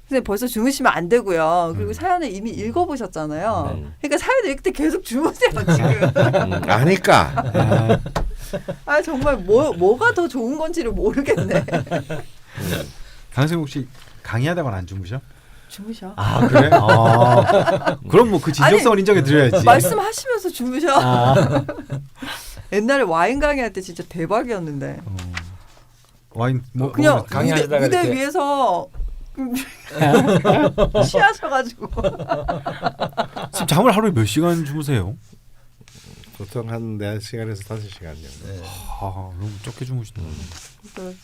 근데 벌써 주무시면 안 되고요. 그리고 사연을 이미 읽어보셨잖아요. 그러니까 사연을 읽을 때 계속 주무세요 지금. 아니까. 아 정말 뭐가 더 좋은 건지를 모르겠네. 강선생 혹시 강의하다가 안 주무셔? 주무셔. 아 그래? 그럼 뭐 그 진정성을 인정해 드려야지. 말씀하시면서 주무셔. 옛날에 와인 강의할 때 진짜 대박이었는데. 와인 뭐 그냥 강의하시다가 무대 이렇게. 위에서 취하셔가지고. 지금 잠을 하루에 몇 시간 주무세요? 보통 한 4시간에서 5시간 정도. 너무 적게 주무시네. 그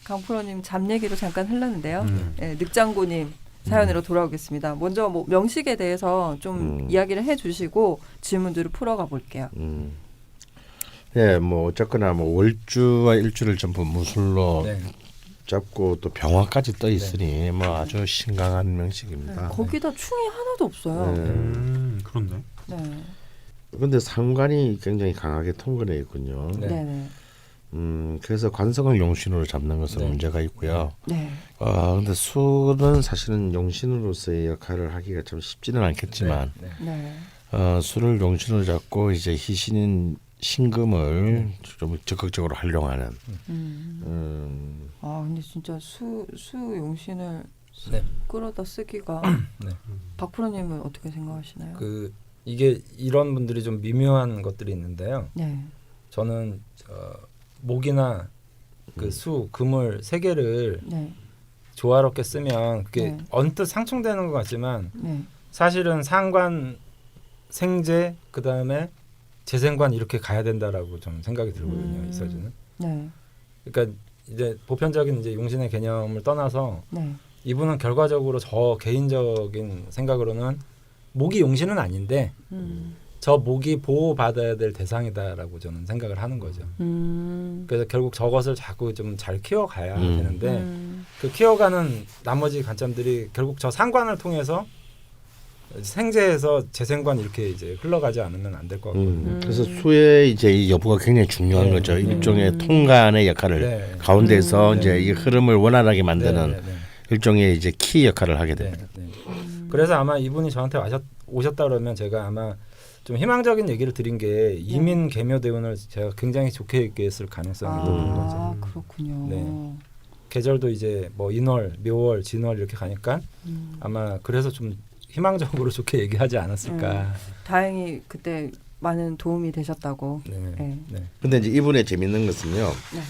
강프로님 잠 얘기로 잠깐 흘렀는데요. 음. 네, 늑장고님 사연으로 돌아오겠습니다. 먼저 뭐 명식에 대해서 좀 이야기를 해주시고 질문들을 풀어가 볼게요. 예, 뭐 어쨌거나 뭐 월주와 일주를 전부 무술로 네. 잡고 또 병화까지 떠 있으니 뭐 아주 신강한 명식입니다. 거기다 충이 하나도 없어요. 그렇네. 네. 그런데 상관이 굉장히 강하게 통근해 있군요. 네. 네. 그래서 관성을 용신으로 잡는 것은 네. 문제가 있고요. 네. 근데 술은 사실은 용신으로서의 역할을 하기가 좀 쉽지는 않겠지만, 네. 네. 술을 용신으로 잡고 이제 희신인 신금을 좀 적극적으로 활용하는. 아 근데 진짜 수 용신을 네. 끌어다 쓰기가 네. 박프로님은 어떻게 생각하시나요? 이게 이런 분들이 좀 미묘한 것들이 있는데요. 네. 저는 목이나 수, 금을 3개를 네. 조화롭게 쓰면 그게 네. 언뜻 상충되는 것 같지만 네. 사실은 상관, 생재, 그 다음에 재생관 이렇게 가야 된다라고 좀 생각이 들거든요. 이 서주는. 네. 그러니까 이제 보편적인 이제 용신의 개념을 떠나서 네. 이분은 결과적으로 저 개인적인 생각으로는 목이 용신은 아닌데 저 목이 보호받아야 될 대상이다라고 저는 생각을 하는 거죠. 그래서 결국 저것을 자꾸 좀 잘 키워가야 되는데 그 키워가는 나머지 관점들이 결국 저 상관을 통해서 생재에서 재생관 이렇게 이제 흘러가지 않으면 안 될 것 같거든요. 그래서 수의 이제 이 여부가 굉장히 중요한 네. 거죠. 일종의 통간의 역할을 네. 가운데서 이제 이 흐름을 원활하게 만드는 네. 일종의 이제 키 역할을 하게 네. 됩니다. 네. 그래서 아마 이분이 저한테 오셨다 그러면 제가 아마 좀 희망적인 얘기를 드린 게 이민 개묘 대운을 제가 굉장히 좋게 얘기했을 가능성이 높은 거죠. 아 그렇군요. 네. 계절도 이제 뭐 인월, 묘월, 진월 이렇게 가니까 아마 그래서 좀 희망적으로 좋게 얘기하지 않았을까. 다행히 그때 많은 도움이 되셨다고. 네. 네. 네. 근데 이제 이분의 재밌는 것은요. 네.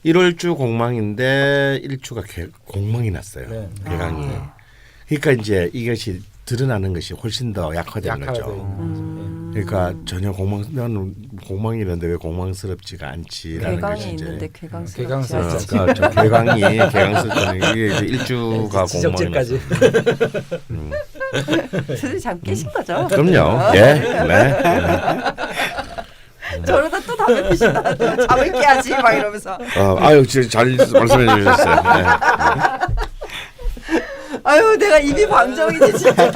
1월주 공망인데 1주가 공망이 났어요. 네. 괴강이. 그러니까 이제 이것이 드러나는 것이 훨씬 더 약화된 약화돼 거죠. 있는 그러니까 전혀 나는 공망이 있는데 왜 공망스럽지가 않지라는 괴강이 것이 이제 있는데 괴강스럽지 괴강스럽지 않지. 그러니까 저 괴강이 괴강스럽다는 이게 이제 일주가 공망이 지적질까지. 선생님 참 깨신 거죠? 그럼요. 예. 네. 저러다 또 담배 피신다. 또 잠을 깨야지 막 이러면서. 아유, 진짜 잘 말씀해 주셨어요. 네. 아유 내가 입이 방정이지 진짜.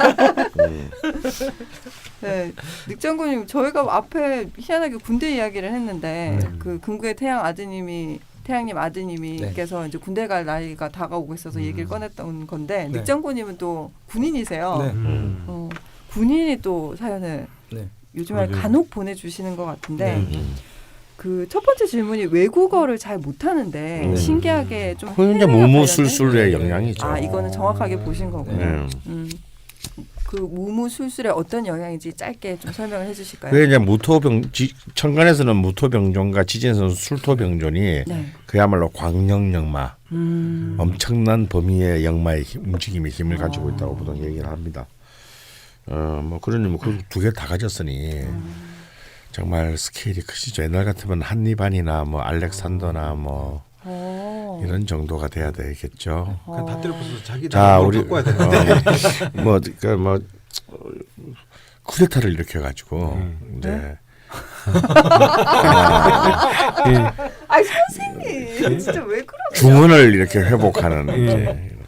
네, 닉장군님 저희가 앞에 희한하게 군대 이야기를 했는데 그 금구의 태양님 아드님이께서 이제 군대 갈 나이가 다가오고 있어서 얘기를 꺼냈던 건데 네. 닉장군님은 또 군인이세요. 네. 군인이 또 사연을 네. 요즘에 맞아요. 간혹 보내주시는 것 같은데 그 첫 번째 질문이 외국어를 잘 못하는데 신기하게 좀 그건 이제 해외와 무무술술의 관련된? 영향이죠. 아 이거는 정확하게 보신 거고요. 네. 그 무무술술의 어떤 영향인지 짧게 좀 설명을 해주실까요? 그게 이제 천간에서는 무토병존과 지진에서는 술토병존이 네. 그야말로 광역영마, 엄청난 범위의 영마의 움직임의 힘을 가지고 있다고 보통 얘기를 합니다. 뭐 그러니 뭐두 개 다 가졌으니 정말 스케일이 크시죠. 옛날 같으면 한니반이나 뭐 알렉산더나 뭐 이런 정도가 돼야 되겠죠. 그냥 다 때려 부숴서 자기 자, 나라로 우리 바꿔야 되는데. 쿠데타를 일으켜가지고 이제 아이 선생님 진짜 왜 그러세요? 중원을 이렇게 회복하는 이제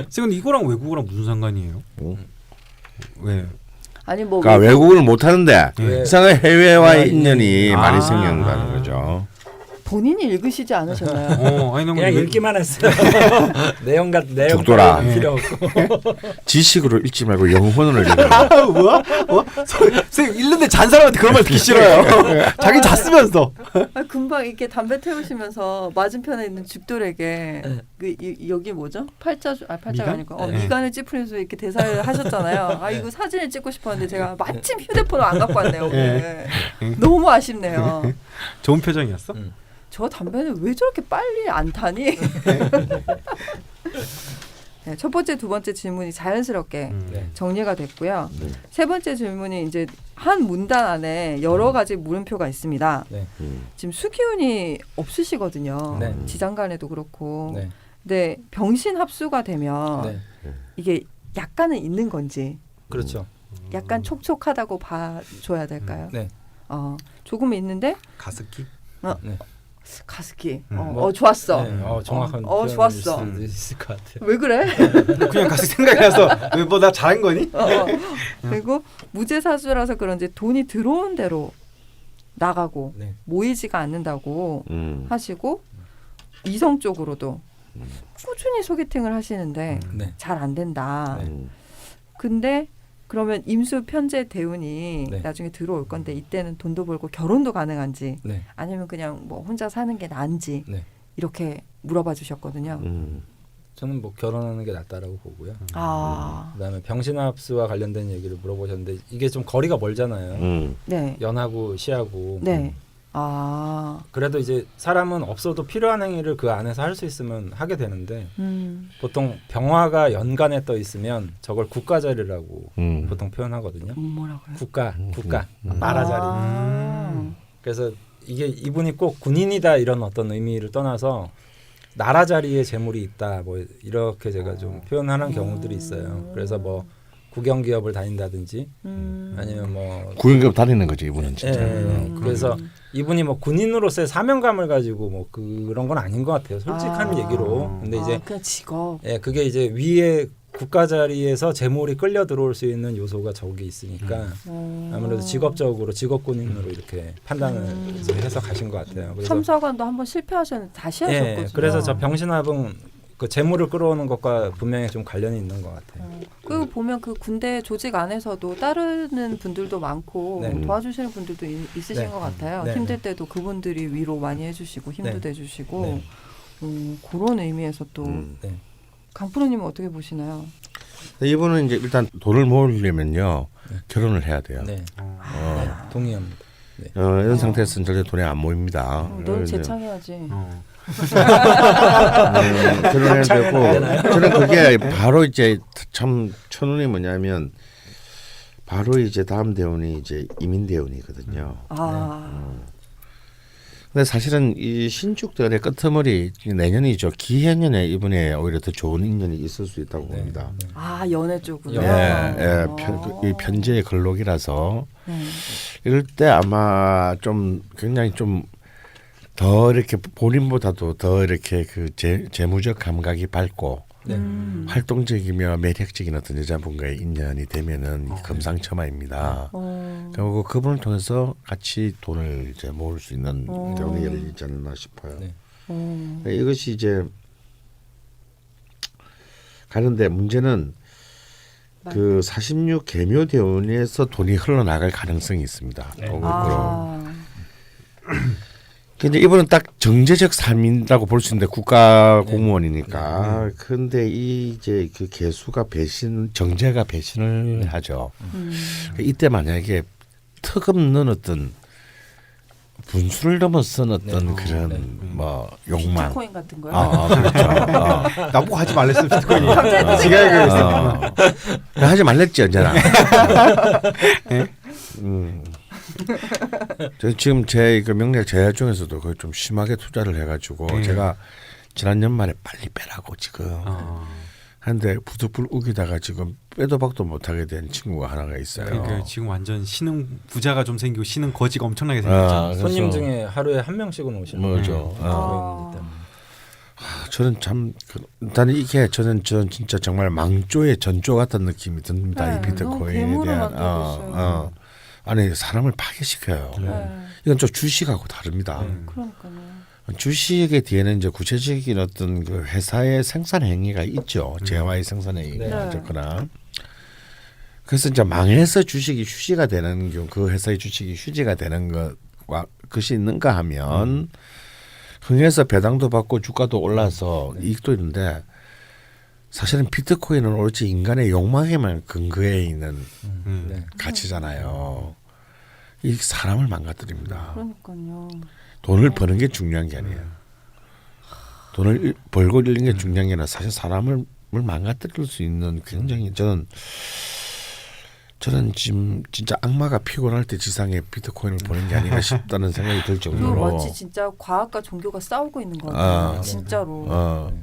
지금 이거랑 외국어랑 무슨 상관이에요? 왜? 아니 뭐 그러니까 외국어를 못하는데 네. 이상하게 해외와의 인연이 아. 많이 생긴다는 거죠. 본인이 읽으시지 않으셨나요? 아니 너무 그냥 읽기만 했어요. 내용 죽더라. 필요 없고. 지식으로 읽지 말고 영혼으로 읽어라. 뭐야? 선생님 읽는데 잔 사람한테 그런 말 듣기 싫어요. 자기 잤으면서. 금방 이렇게 담배 태우시면서 맞은편에 있는 집돌에게 여기 뭐죠? 팔자가 미간? 아니고 네. 미간을 찌푸리면서 이렇게 대사를 하셨잖아요. 아 이거 사진을 찍고 싶었는데 제가 마침 휴대폰을 안 갖고 왔네요. 오늘. 너무 아쉽네요. 좋은 표정이었어? 저 담배는 왜 저렇게 빨리 안 타니? 네, 첫 번째, 두 번째 질문이 자연스럽게 네. 정리가 됐고요. 네. 세 번째 질문이 이제 한 문단 안에 여러 가지 물음표가 있습니다. 네. 지금 수기운이 없으시거든요. 네. 지장간에도 그렇고. 네. 근데 병신 합수가 되면 네. 이게 약간은 있는 건지 그렇죠. 약간 촉촉하다고 봐줘야 될까요? 네. 조금 있는데 가습기? 가습기. 뭐, 좋았어. 네. 정확한 좋았어. 표현일 수도 있을 것 같아요. 왜 그래? 그냥 가습기 생각이 나서 왜 뭐 나 잘한 거니? 그리고 무죄사주라서 그런지 돈이 들어온 대로 나가고 네. 모이지가 않는다고 하시고 이성적으로도 꾸준히 소개팅을 하시는데 네. 잘 안 된다. 네. 근데 그러면 임수 편제 대운이 네. 나중에 들어올 건데 이때는 돈도 벌고 결혼도 가능한지 네. 아니면 그냥 뭐 혼자 사는 게 나은지 네. 이렇게 물어봐 주셨거든요. 저는 뭐 결혼하는 게 낫다라고 보고요. 그다음에 병신합수와 관련된 얘기를 물어보셨는데 이게 좀 거리가 멀잖아요. 네. 연하고 시하고. 네. 그래도 이제 사람은 없어도 필요한 행위를 그 안에서 할 수 있으면 하게 되는데 보통 병화가 연간에 떠 있으면 저걸 국가자리라고 보통 표현하거든요. 뭐라고요? 국가, 나라자리. 그래서 이게 이분이 꼭 군인이다 이런 어떤 의미를 떠나서 나라 자리에 재물이 있다 뭐 이렇게 제가 좀 표현하는 경우들이 있어요. 그래서 뭐 국영기업을 다닌다든지 아니면 뭐 구연급 다니는 거죠 이분은 진짜. 그래서 이분이 뭐 군인으로서의 사명감을 가지고 뭐 그런 건 아닌 것 같아요. 솔직한 얘기로. 근데 이제 그냥 직업. 그게 이제 위에 국가 자리에서 재물이 끌려 들어올 수 있는 요소가 저기 있으니까 아무래도 직업적으로 직업군인으로 이렇게 판단을 해서 가신 것 같아요. 그래서 참사관도 한번 실패하셨는데 다시 하셨거든요. 그래서 저 병신합은 그 재물을 끌어오는 것과 분명히 좀 관련이 있는 것 같아요. 그리고 보면 그 군대 조직 안에서도 따르는 분들도 많고 네. 도와주시는 분들도 있으신 네. 것 같아요. 네. 힘들 때도 그분들이 위로 많이 해주시고 힘도 네. 내주시고 네. 그런 의미에서 또 네. 강프로님은 어떻게 보시나요? 이분은 이제 일단 돈을 모으려면요 결혼을 해야 돼요. 네. 동의합니다. 네. 이런 상태에서는 절대 돈이 안 모입니다. 넌 재창해야지. 결혼해야 되고 저는 그게 바로 이제 참 천운이 뭐냐면 바로 이제 다음 대운이 이제 이민 대운이거든요. 근데 사실은 이 신축대운의 끄트머리 내년이죠. 기해년에 이번에 오히려 더 좋은 인연이 있을 수 있다고 봅니다. 아 연애 쪽으로. 예, 이 편제의 걸록이라서 이럴 때 아마 좀 굉장히 좀 더 이렇게 본인보다도 더 이렇게 그 재무적 감각이 밝고 활동적이며 매력적인 어떤 여자분과의 인연이 되면은 금상첨화입니다. 그리고 그분을 통해서 같이 돈을 이제 모을 수 있는 대운이 열리지 않나 싶어요. 이것이 이제 가는데 문제는 그 46 개묘 대운에서 돈이 흘러나갈 가능성이 있습니다. 근데 이분은 딱 정제적 삶이라고 볼 수 있는데 국가 공무원이니까. 근데 이 이제 그 개수가 정제가 배신을 하죠. 이때 만약에 턱없는 어떤 분수를 넘어선 어떤 그런 뭐 욕망. 비트코인 같은 거요? 그렇죠. 나보고 하지 말랬으면 비트코인이. 지가 하지 말랬지 언제나. 저 지금 제 그 명략 제야 중에서도 그걸 좀 심하게 투자를 해가지고 제가 지난 연말에 빨리 빼라고 지금 하는데 부득불 우기다가 지금 빼도 박도 못하게 된 친구가 하나가 있어요. 그러니까 지금 완전 신흥 부자가 좀 생기고 신흥 거지가 엄청나게 생겼죠. 손님 중에 하루에 한 명씩은 오시는 거죠. 저는 참 일단 이게 저는 진짜 정말 망조의 전조 같은 느낌이 듭니다. 이 비트코인에 대한 아니 사람을 파괴시켜요. 이건 좀 주식하고 다릅니다. 그러니까요. 주식의 뒤에는 이제 구체적인 어떤 그 회사의 생산 행위가 있죠. 재화의 생산 행위가 있거나. 그래서 이제 망해서 주식이 휴지가 되는 경우, 그 회사의 주식이 휴지가 되는 것이 있는가 하면 흥해서 배당도 받고 주가도 올라서 이익도 있는데 사실은 비트코인은 오로지 인간의 욕망에만 근거해 있는 가치잖아요. 이 사람을 망가뜨립니다. 그러니까요. 돈을 버는 게 중요한 게 아니에요. 돈을 벌고 잃는 게 중요한 게 아니라 사실 사람을 망가뜨릴 수 있는 굉장히 저는 지금 진짜 악마가 피곤할 때 지상에 비트코인을 보는 게 아닌가 싶다는 생각이 들 정도로 마치 진짜 과학과 종교가 싸우고 있는 거 같아요. 진짜로.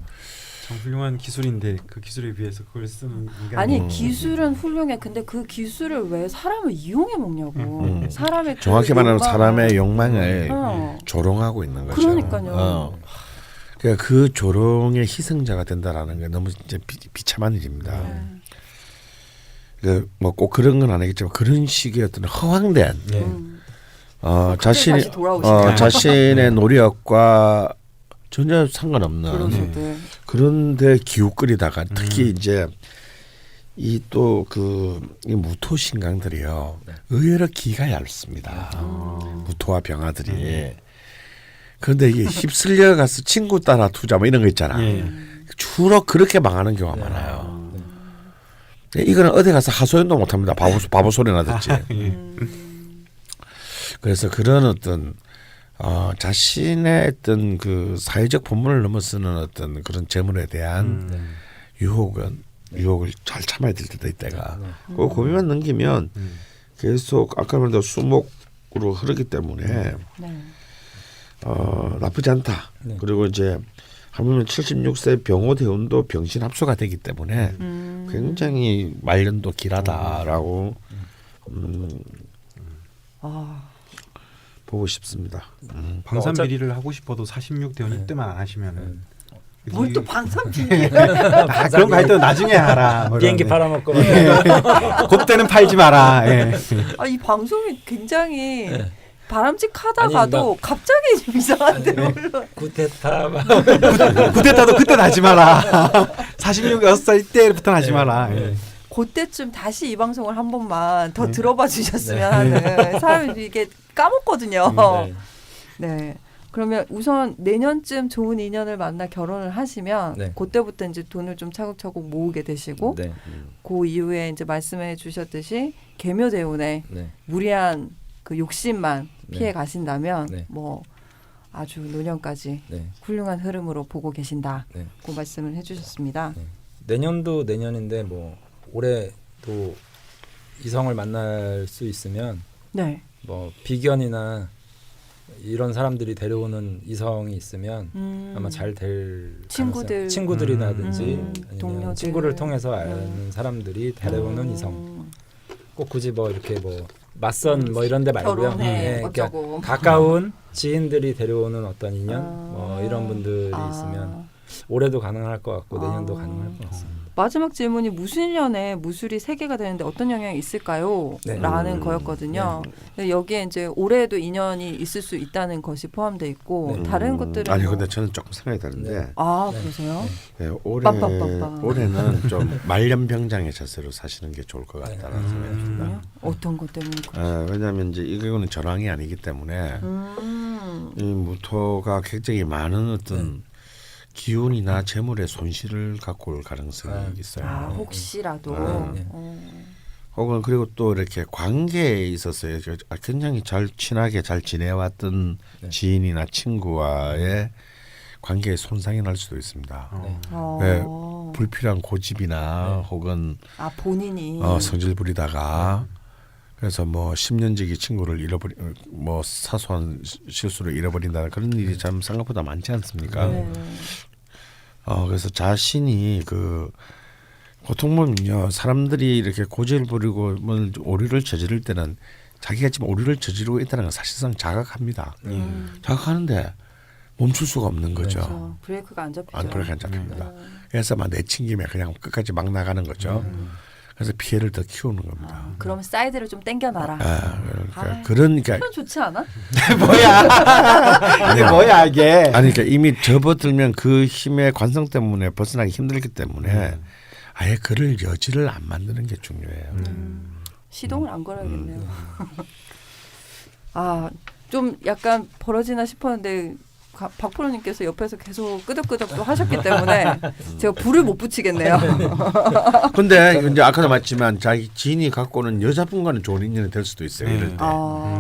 참 훌륭한 기술인데 그 기술에 비해서 그걸 쓰는 인간이 아니 기술은 훌륭해. 근데 그 기술을 왜 사람을 이용해 먹냐고. 사람의 정확히 말하면 사람의 욕망을 조롱하고 있는 거죠. 그러니까요. 그러니까 그 조롱의 희생자가 된다라는 게 너무 이제 비참한 일입니다. 그 뭐 꼭 그런 건 아니겠지만 그런 식의 어떤 허황된 자신의 노력과 전혀 상관없는 그런데 기웃거리다가 특히 이제 이 또 그 무토신강들이요 의외로 기가 얇습니다. 무토와 병화들이. 그런데 이게 휩쓸려 가서 친구 따라 투자 뭐 이런 거 있잖아. 주로 그렇게 망하는 경우가 많아요. 이거는 어디 가서 하소연도 못합니다. 바보 소리나 듣지. 그래서 그런 어떤 자신의 어떤 그 사회적 본분을 넘어서는 어떤 그런 재물에 대한 유혹을 잘 참아야 될 때도 있다가 그 고비만 넘기면 계속 아까 말한 수목으로 흐르기 때문에 나쁘지 않다. 그리고 이제 하물며 76세 병호 대운도 병신 합수가 되기 때문에 굉장히 말년도 길하다라고 보고 싶습니다. 방산비리를 하고 싶어도 46대원 이때만 안 하시면은 뭘 또 방산비리? 그런 거 할 때 나중에 하라. 뭐 비행기 팔아먹고 그때는 팔지 마라. 이 방송이 굉장히 바람직하다가도 갑자기 좀 이상한데 구테타 구테타도 그때 하지 마라. 46살 때부터 하지 마라. 그때쯤 다시 이 방송을 한 번만 더 들어봐 주셨으면 하는 사람이 이게 까먹거든요. 네. 그러면 우선 내년쯤 좋은 인연을 만나 결혼을 하시면 그때부터 이제 돈을 좀 차곡차곡 모으게 되시고 그 이후에 이제 말씀해 주셨듯이 계묘대운에 무리한 그 욕심만 피해 가신다면 뭐 아주 노년까지 네. 훌륭한 흐름으로 보고 계신다고 네. 말씀을 해주셨습니다. 네. 내년도 내년인데 뭐 올해도 이성을 만날 수 있으면 네. 뭐 비견이나 이런 사람들이 데려오는 이성이 있으면 아마 잘 될 친구들이라든지 아니면 동료들. 친구를 통해서 아는 사람들이 데려오는 이성. 꼭 굳이 뭐 이렇게 뭐 맞선 뭐 이런 데 말고요. 결혼해 그러니까 어쩌고. 가까운 지인들이 데려오는 어떤 인연 뭐 이런 분들이 있으면 올해도 가능할 것 같고 내년도 가능할 것 같습니다. 마지막 질문이 무술년에 무술이 3개가 되는데 어떤 영향이 있을까요? 네. 라는 거였거든요. 근데 여기에 이제 올해도 인연이 있을 수 있다는 것이 포함되어 있고 네. 다른 것들은 아니 뭐- 근데 저는 조금 생각이 다른데 네. 아 네. 그러세요? 네. 네, 빰빰빰빰. 올해는 좀 말년병장의 자세로 사시는 게 좋을 것 같다는 생각이 듭니다. 어떤 것 때문에? 왜냐하면 이제 이거는 전황이 아니기 때문에 이 무토가 굉장히 많은 어떤 기운이나 재물의 손실을 갖고 올 가능성이 있어요. 혹시라도 네. 혹은 그리고 또 이렇게 관계에 있어서 굉장히 잘 친하게 잘 지내왔던 네. 지인이나 친구와의 관계에 손상이 날 수도 있습니다. 네. 네, 불필요한 고집이나 혹은 본인이 성질 부리다가 그래서 뭐 10년지기 친구를 뭐 사소한 실수로 잃어버린다는 그런 일이 참 생각보다 많지 않습니까? 네. 그래서 자신이 보통 보면요 사람들이 이렇게 고집을 부리고 뭐 오류를 저지를 때는 자기가 지금 오류를 저지르고 있다는 건 사실상 자각합니다. 자각하는데 멈출 수가 없는 거죠. 그렇죠. 브레이크가 안 잡히죠. 브레이크가 안 잡힙니다. 그래서 막 내친김에 그냥 끝까지 막 나가는 거죠. 그래서 피해를 더 키우는 겁니다. 그러면 사이드를 좀 당겨놔라. 그러니까 그건 좋지 않아? 이게 뭐야 이게? 아니 그러니까 이미 접어들면 그 힘의 관성 때문에 벗어나기 힘들기 때문에 아예 그를 여지를 안 만드는 게 중요해요. 시동을 안 걸어야겠네요. 좀 약간 벌어지나 싶었는데 박프로님께서 옆에서 계속 끄덕끄덕도 하셨기 때문에 제가 불을 못 붙이겠네요. 근데 이제 아까도 말했지만 자기 지인이 갖고 오는 여자분과는 좋은 인연이 될 수도 있어요. 이럴 때.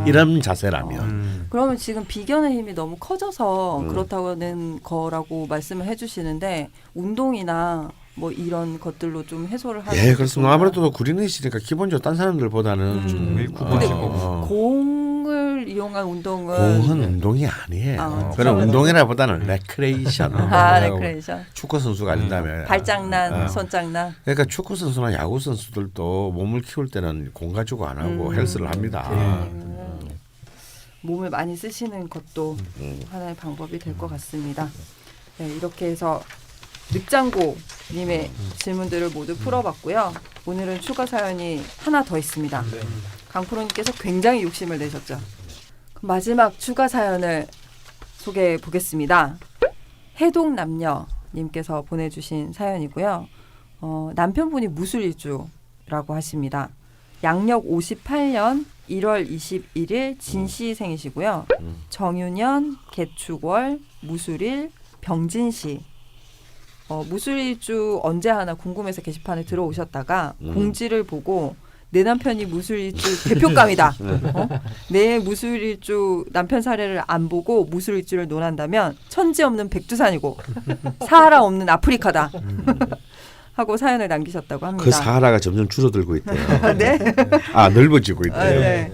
이런 자세라면. 그러면 지금 비견의 힘이 너무 커져서 그렇다는 거라고 말씀을 해주시는데 운동이나 뭐 이런 것들로 좀 해소를 하는. 예, 그렇습니다. 아무래도 구린이시니까 기본적으로 딴 사람들보다는 좀 매일 구분하시고. 공을 이용한 운동은 공은 운동이 아니에요. 그런 운동이라보다는 레크레이션. 레크레이션. 축구 선수가 아닌다면. 발장난, 손장난. 그러니까 축구 선수나 야구 선수들도 몸을 키울 때는 공 가지고 안 하고 헬스를 합니다. 몸을 많이 쓰시는 것도 하나의 방법이 될 것 같습니다. 네, 이렇게 해서 늑장고님의 질문들을 모두 풀어봤고요. 오늘은 추가 사연이 하나 더 있습니다. 강프로님께서 굉장히 욕심을 내셨죠. 그럼 마지막 추가 사연을 소개해 보겠습니다. 해동남녀님께서 보내주신 사연이고요. 남편분이 무술일주라고 하십니다. 양력 58년 1월 21일 진시생이시고요. 정유년, 개축월, 무술일, 병진시. 무술일주 언제 하나 궁금해서 게시판에 들어오셨다가 공지를 보고 내 남편이 무술일주 대표감이다. 내 무술일주 남편 사례를 안 보고 무술일주를 논한다면 천지 없는 백두산이고 사하라 없는 아프리카다. 하고 사연을 남기셨다고 합니다. 그 사하라가 점점 줄어들고 있대요. 네. 넓어지고 있대요. 네.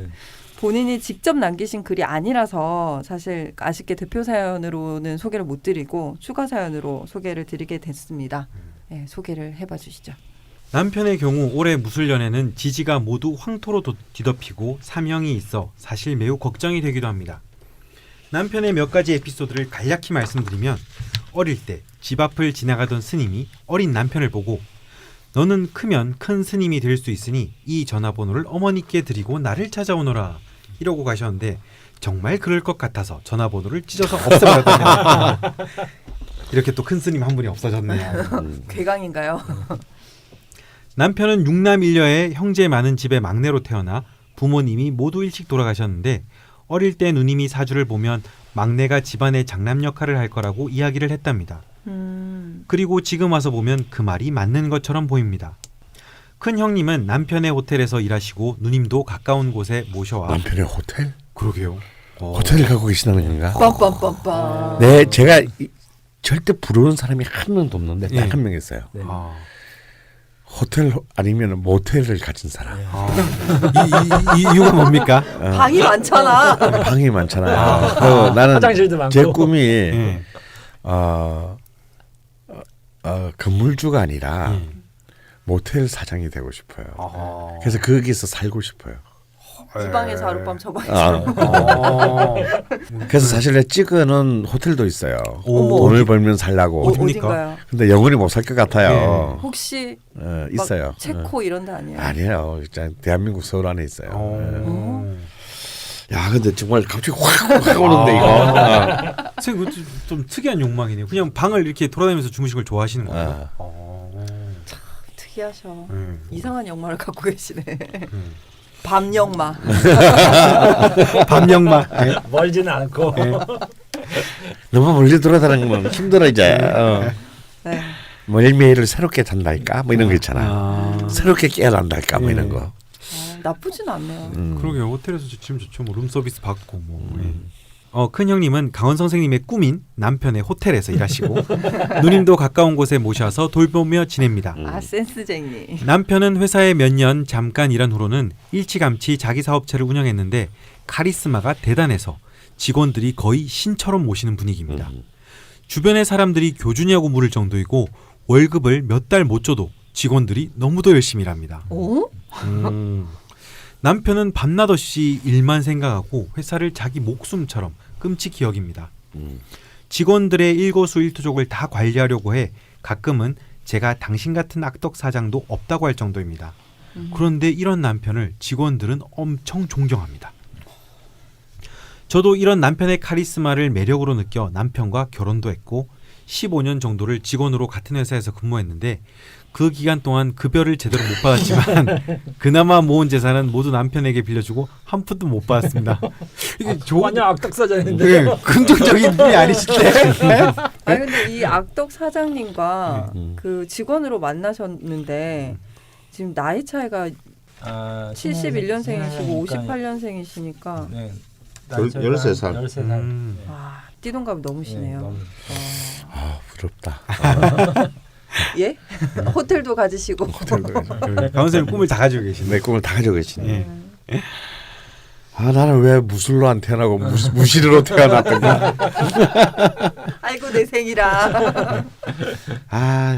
본인이 직접 남기신 글이 아니라서 사실 아쉽게 대표 사연으로는 소개를 못 드리고 추가 사연으로 소개를 드리게 됐습니다. 네, 소개를 해봐 주시죠. 남편의 경우 올해 무술년에는 지지가 모두 황토로 뒤덮이고 사명이 있어 사실 매우 걱정이 되기도 합니다. 남편의 몇 가지 에피소드를 간략히 말씀드리면 어릴 때 집 앞을 지나가던 스님이 어린 남편을 보고 너는 크면 큰 스님이 될 수 있으니 이 전화번호를 어머니께 드리고 나를 찾아오너라 이러고 가셨는데 정말 그럴 것 같아서 전화번호를 찢어서 없애버렸답니다. 이렇게 또 큰 스님 한 분이 없어졌네요. 괴강인가요? 남편은 6남 1녀의 형제 많은 집의 막내로 태어나 부모님이 모두 일찍 돌아가셨는데 어릴 때 누님이 사주를 보면 막내가 집안의 장남 역할을 할 거라고 이야기를 했답니다. 그리고 지금 와서 보면 그 말이 맞는 것처럼 보입니다. 큰 형님은 남편의 호텔에서 일하시고 누님도 가까운 곳에 모셔와 남편의 호텔? 그러게요. 호텔을 갖고 계시다는 건가? 빰빰빰빰. 네, 제가 절대 부러운 사람이 한 명도 없는데 예. 딱 한 명 있어요. 네. 호텔 아니면 모텔을 가진 사람. 이 이유가 뭡니까? 방이 많잖아. 방이 많잖아요. 나는 화장실도 많고. 제 꿈이 예. 건물주가 아니라 예. 모텔 사장이 되고 싶어요. 아. 그래서 거기서 살고 싶어요. 이 방에서 하룻밤 저 방에서. 그래서 사실 내 찍어놓은 호텔도 있어요. 오. 돈을 벌면 살라고. 어딥니까? 어딘가요? 근데 영원히 못 살 것 같아요. 혹시 막 있어요. 체코 이런 데 아니에요? 아니에요. 진짜 대한민국 서울 안에 있어요. 오. 야, 근데 정말 갑자기 확 오는데 이거. 선생님 그것도 좀 특이한 욕망이네요. 그냥 방을 이렇게 돌아다니면서 주무시는 걸 좋아하시는 거예요. 특이하셔. 음. 이상한 역마를 갖고 계시네. 밤역마. 밤영마. 멀지는 않고. 너무 멀리 돌아다니는 힘들어 이제. 네. 매일매일을 새롭게 산달까? 뭐 이런 거 있잖아. 새롭게 깨어난달까? 뭐 이런 거. 나쁘진 않네요. 그러게요. 호텔에서 지금 좋죠. 뭐 룸서비스 받고 뭐. 큰 형님은 강원 선생님의 꿈인 남편의 호텔에서 일하시고 누님도 가까운 곳에 모셔서 돌보며 지냅니다. 아 센스쟁이. 남편은 회사에 몇 년 잠깐 일한 후로는 일찌감치 자기 사업체를 운영했는데 카리스마가 대단해서 직원들이 거의 신처럼 모시는 분위기입니다. 주변의 사람들이 교주냐고 물을 정도이고 월급을 몇 달 못 줘도 직원들이 너무도 열심히 일합니다. 오? 남편은 밤낮 없이 일만 생각하고 회사를 자기 목숨처럼 끔찍히 여깁니다. 직원들의 일거수일투족을 다 관리하려고 해 가끔은 제가 당신 같은 악덕 사장도 없다고 할 정도입니다. 그런데 이런 남편을 직원들은 엄청 존경합니다. 저도 이런 남편의 카리스마를 매력으로 느껴 남편과 결혼도 했고 15년 정도를 직원으로 같은 회사에서 근무했는데 그 기간 동안 급여를 제대로 못 받았지만 그나마 모은 재산은 모두 남편에게 빌려주고 한 푼도 못 받았습니다. 이게 완전 악덕사장인데. 네, 긍정적인 분이 아니신데. 아니 근데 이 악덕 사장님과 그 직원으로 만나셨는데 지금 나이 차이가 71년생이시고 58년생이시니까 네. 13살. 13살. 와 띠동갑이 넘으시네요. 부럽다. 예? 호텔도 가지시고. 강원 선생님 꿈을 다 가지고 계시네. 내 꿈을 다 가지고 계시네. 예. 나는 왜 무술로 안 태어나고 무실로 태어났던가. 아이고 내 생이라.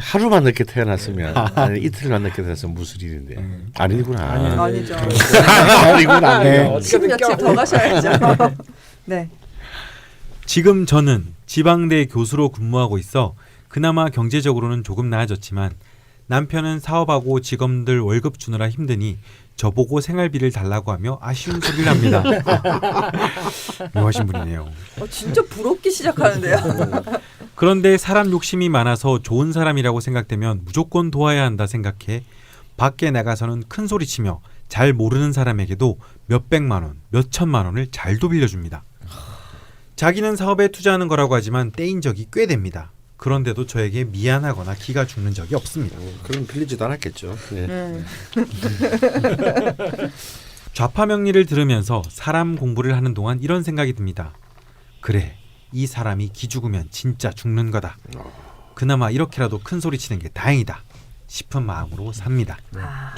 하루만 늦게 태어났으면 아니 이틀만 늦게 태어났으면 무술일인데 아니구나. 아니죠. 아니구나. 네. 10년치 더 가셔야죠. 네. 지금 저는 지방대 교수로 근무하고 있어 그나마 경제적으로는 조금 나아졌지만 남편은 사업하고 직원들 월급 주느라 힘드니 저보고 생활비를 달라고 하며 아쉬운 소리를 합니다. 묘하신 분이네요. 진짜 부럽기 시작하는데요. 그런데 사람 욕심이 많아서 좋은 사람이라고 생각되면 무조건 도와야 한다 생각해 밖에 나가서는 큰 소리치며 잘 모르는 사람에게도 몇백만 원, 몇천만 원을 잘도 빌려줍니다. 자기는 사업에 투자하는 거라고 하지만 떼인 적이 꽤 됩니다. 그런데도 저에게 미안하거나 기가 죽는 적이 없습니다. 그럼 빌리지도 않았겠죠. 네. 좌파명리를 들으면서 사람 공부를 하는 동안 이런 생각이 듭니다. 그래, 이 사람이 기죽으면 진짜 죽는 거다. 그나마 이렇게라도 큰 소리 치는 게 다행이다 싶은 마음으로 삽니다.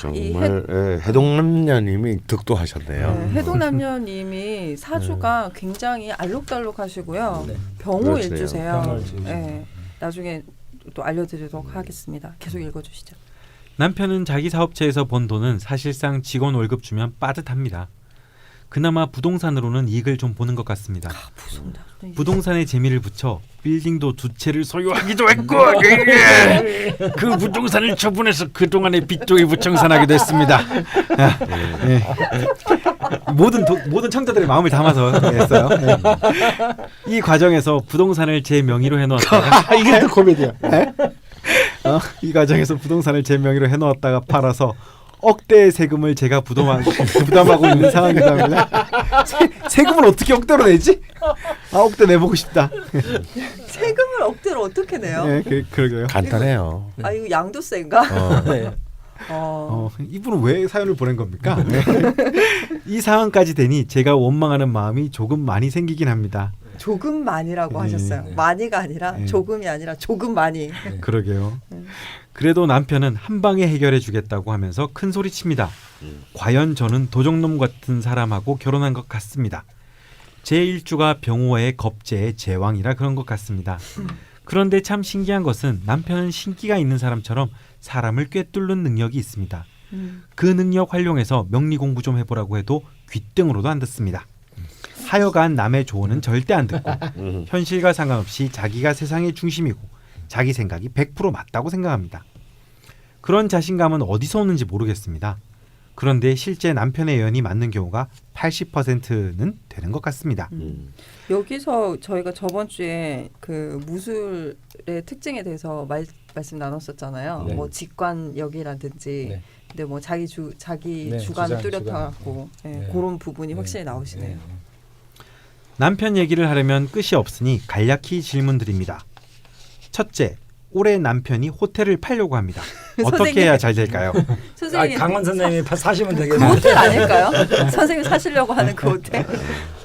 정말 해동남녀님이 덕도하셨네요. 해동남녀님이 사주가 굉장히 알록달록하시고요. 병호일주세요. 네. 나중에 또 알려드리도록 하겠습니다. 계속 읽어주시죠. 남편은 자기 사업체에서 번 돈은 사실상 직원 월급 주면 빠듯합니다. 그나마 부동산으로는 이익을 좀 보는 것 같습니다. 부동산에 재미를 붙여 빌딩도 두 채를 소유하기도 했고 그 부동산을 처분해서 그동안의 빚조이 부청산하기도 했습니다. 모든 청자들의 마음을 담아서 했어요. 이 과정에서 부동산을 제 명의로 해놓았다가 이게 또 코미디야. 이 과정에서 부동산을 제 명의로 해놓았다가 팔아서 억대의 세금을 제가 부담하고 있는 상황이다 합니다. 세금을 어떻게 억대로 내지? 억대 내보고 싶다. 세금을 억대로 어떻게 내요? 네, 그러게요. 간단해요. 이거 양도세인가? 네. 이분은 왜 사연을 보낸 겁니까? 이 상황까지 되니 제가 원망하는 마음이 조금 많이 생기긴 합니다. 조금만이라고 네. 하셨어요. 네. 많이가 아니라 네. 조금이 아니라 조금 많이. 그러게요. 그래도 남편은 한 방에 해결해 주겠다고 하면서 큰 소리 칩니다. 과연 저는 도적놈 같은 사람하고 결혼한 것 같습니다. 제 일주가 병호의 겁제의 제왕이라 그런 것 같습니다. 그런데 참 신기한 것은 남편은 신기가 있는 사람처럼 사람을 꿰뚫는 능력이 있습니다. 그 능력 활용해서 명리 공부 좀 해보라고 해도 귀등으로도 안 듣습니다. 하여간 남의 조언은 절대 안 듣고 현실과 상관없이 자기가 세상의 중심이고 자기 생각이 100% 맞다고 생각합니다. 그런 자신감은 어디서 오는지 모르겠습니다. 그런데 실제 남편의 예언이 맞는 경우가 80%는 되는 것 같습니다. 여기서 저희가 저번 주에 그 무술의 특징에 대해서 말씀 나눴었잖아요. 네. 뭐 직관력이라든지, 네. 근데 뭐 자기 네, 주관을 주관, 뚜렷하고 주관. 예, 네. 그런 부분이 네. 확실히 나오시네요. 네. 남편 얘기를 하려면 끝이 없으니 간략히 질문드립니다. 첫째, 올해 남편이 호텔을 팔려고 합니다. 어떻게 선생님. 해야 잘 될까요? 선생님 강원 선생님이 사시면 그 되겠네요. 호텔 아닐까요? 선생님 사시려고 하는 그 호텔.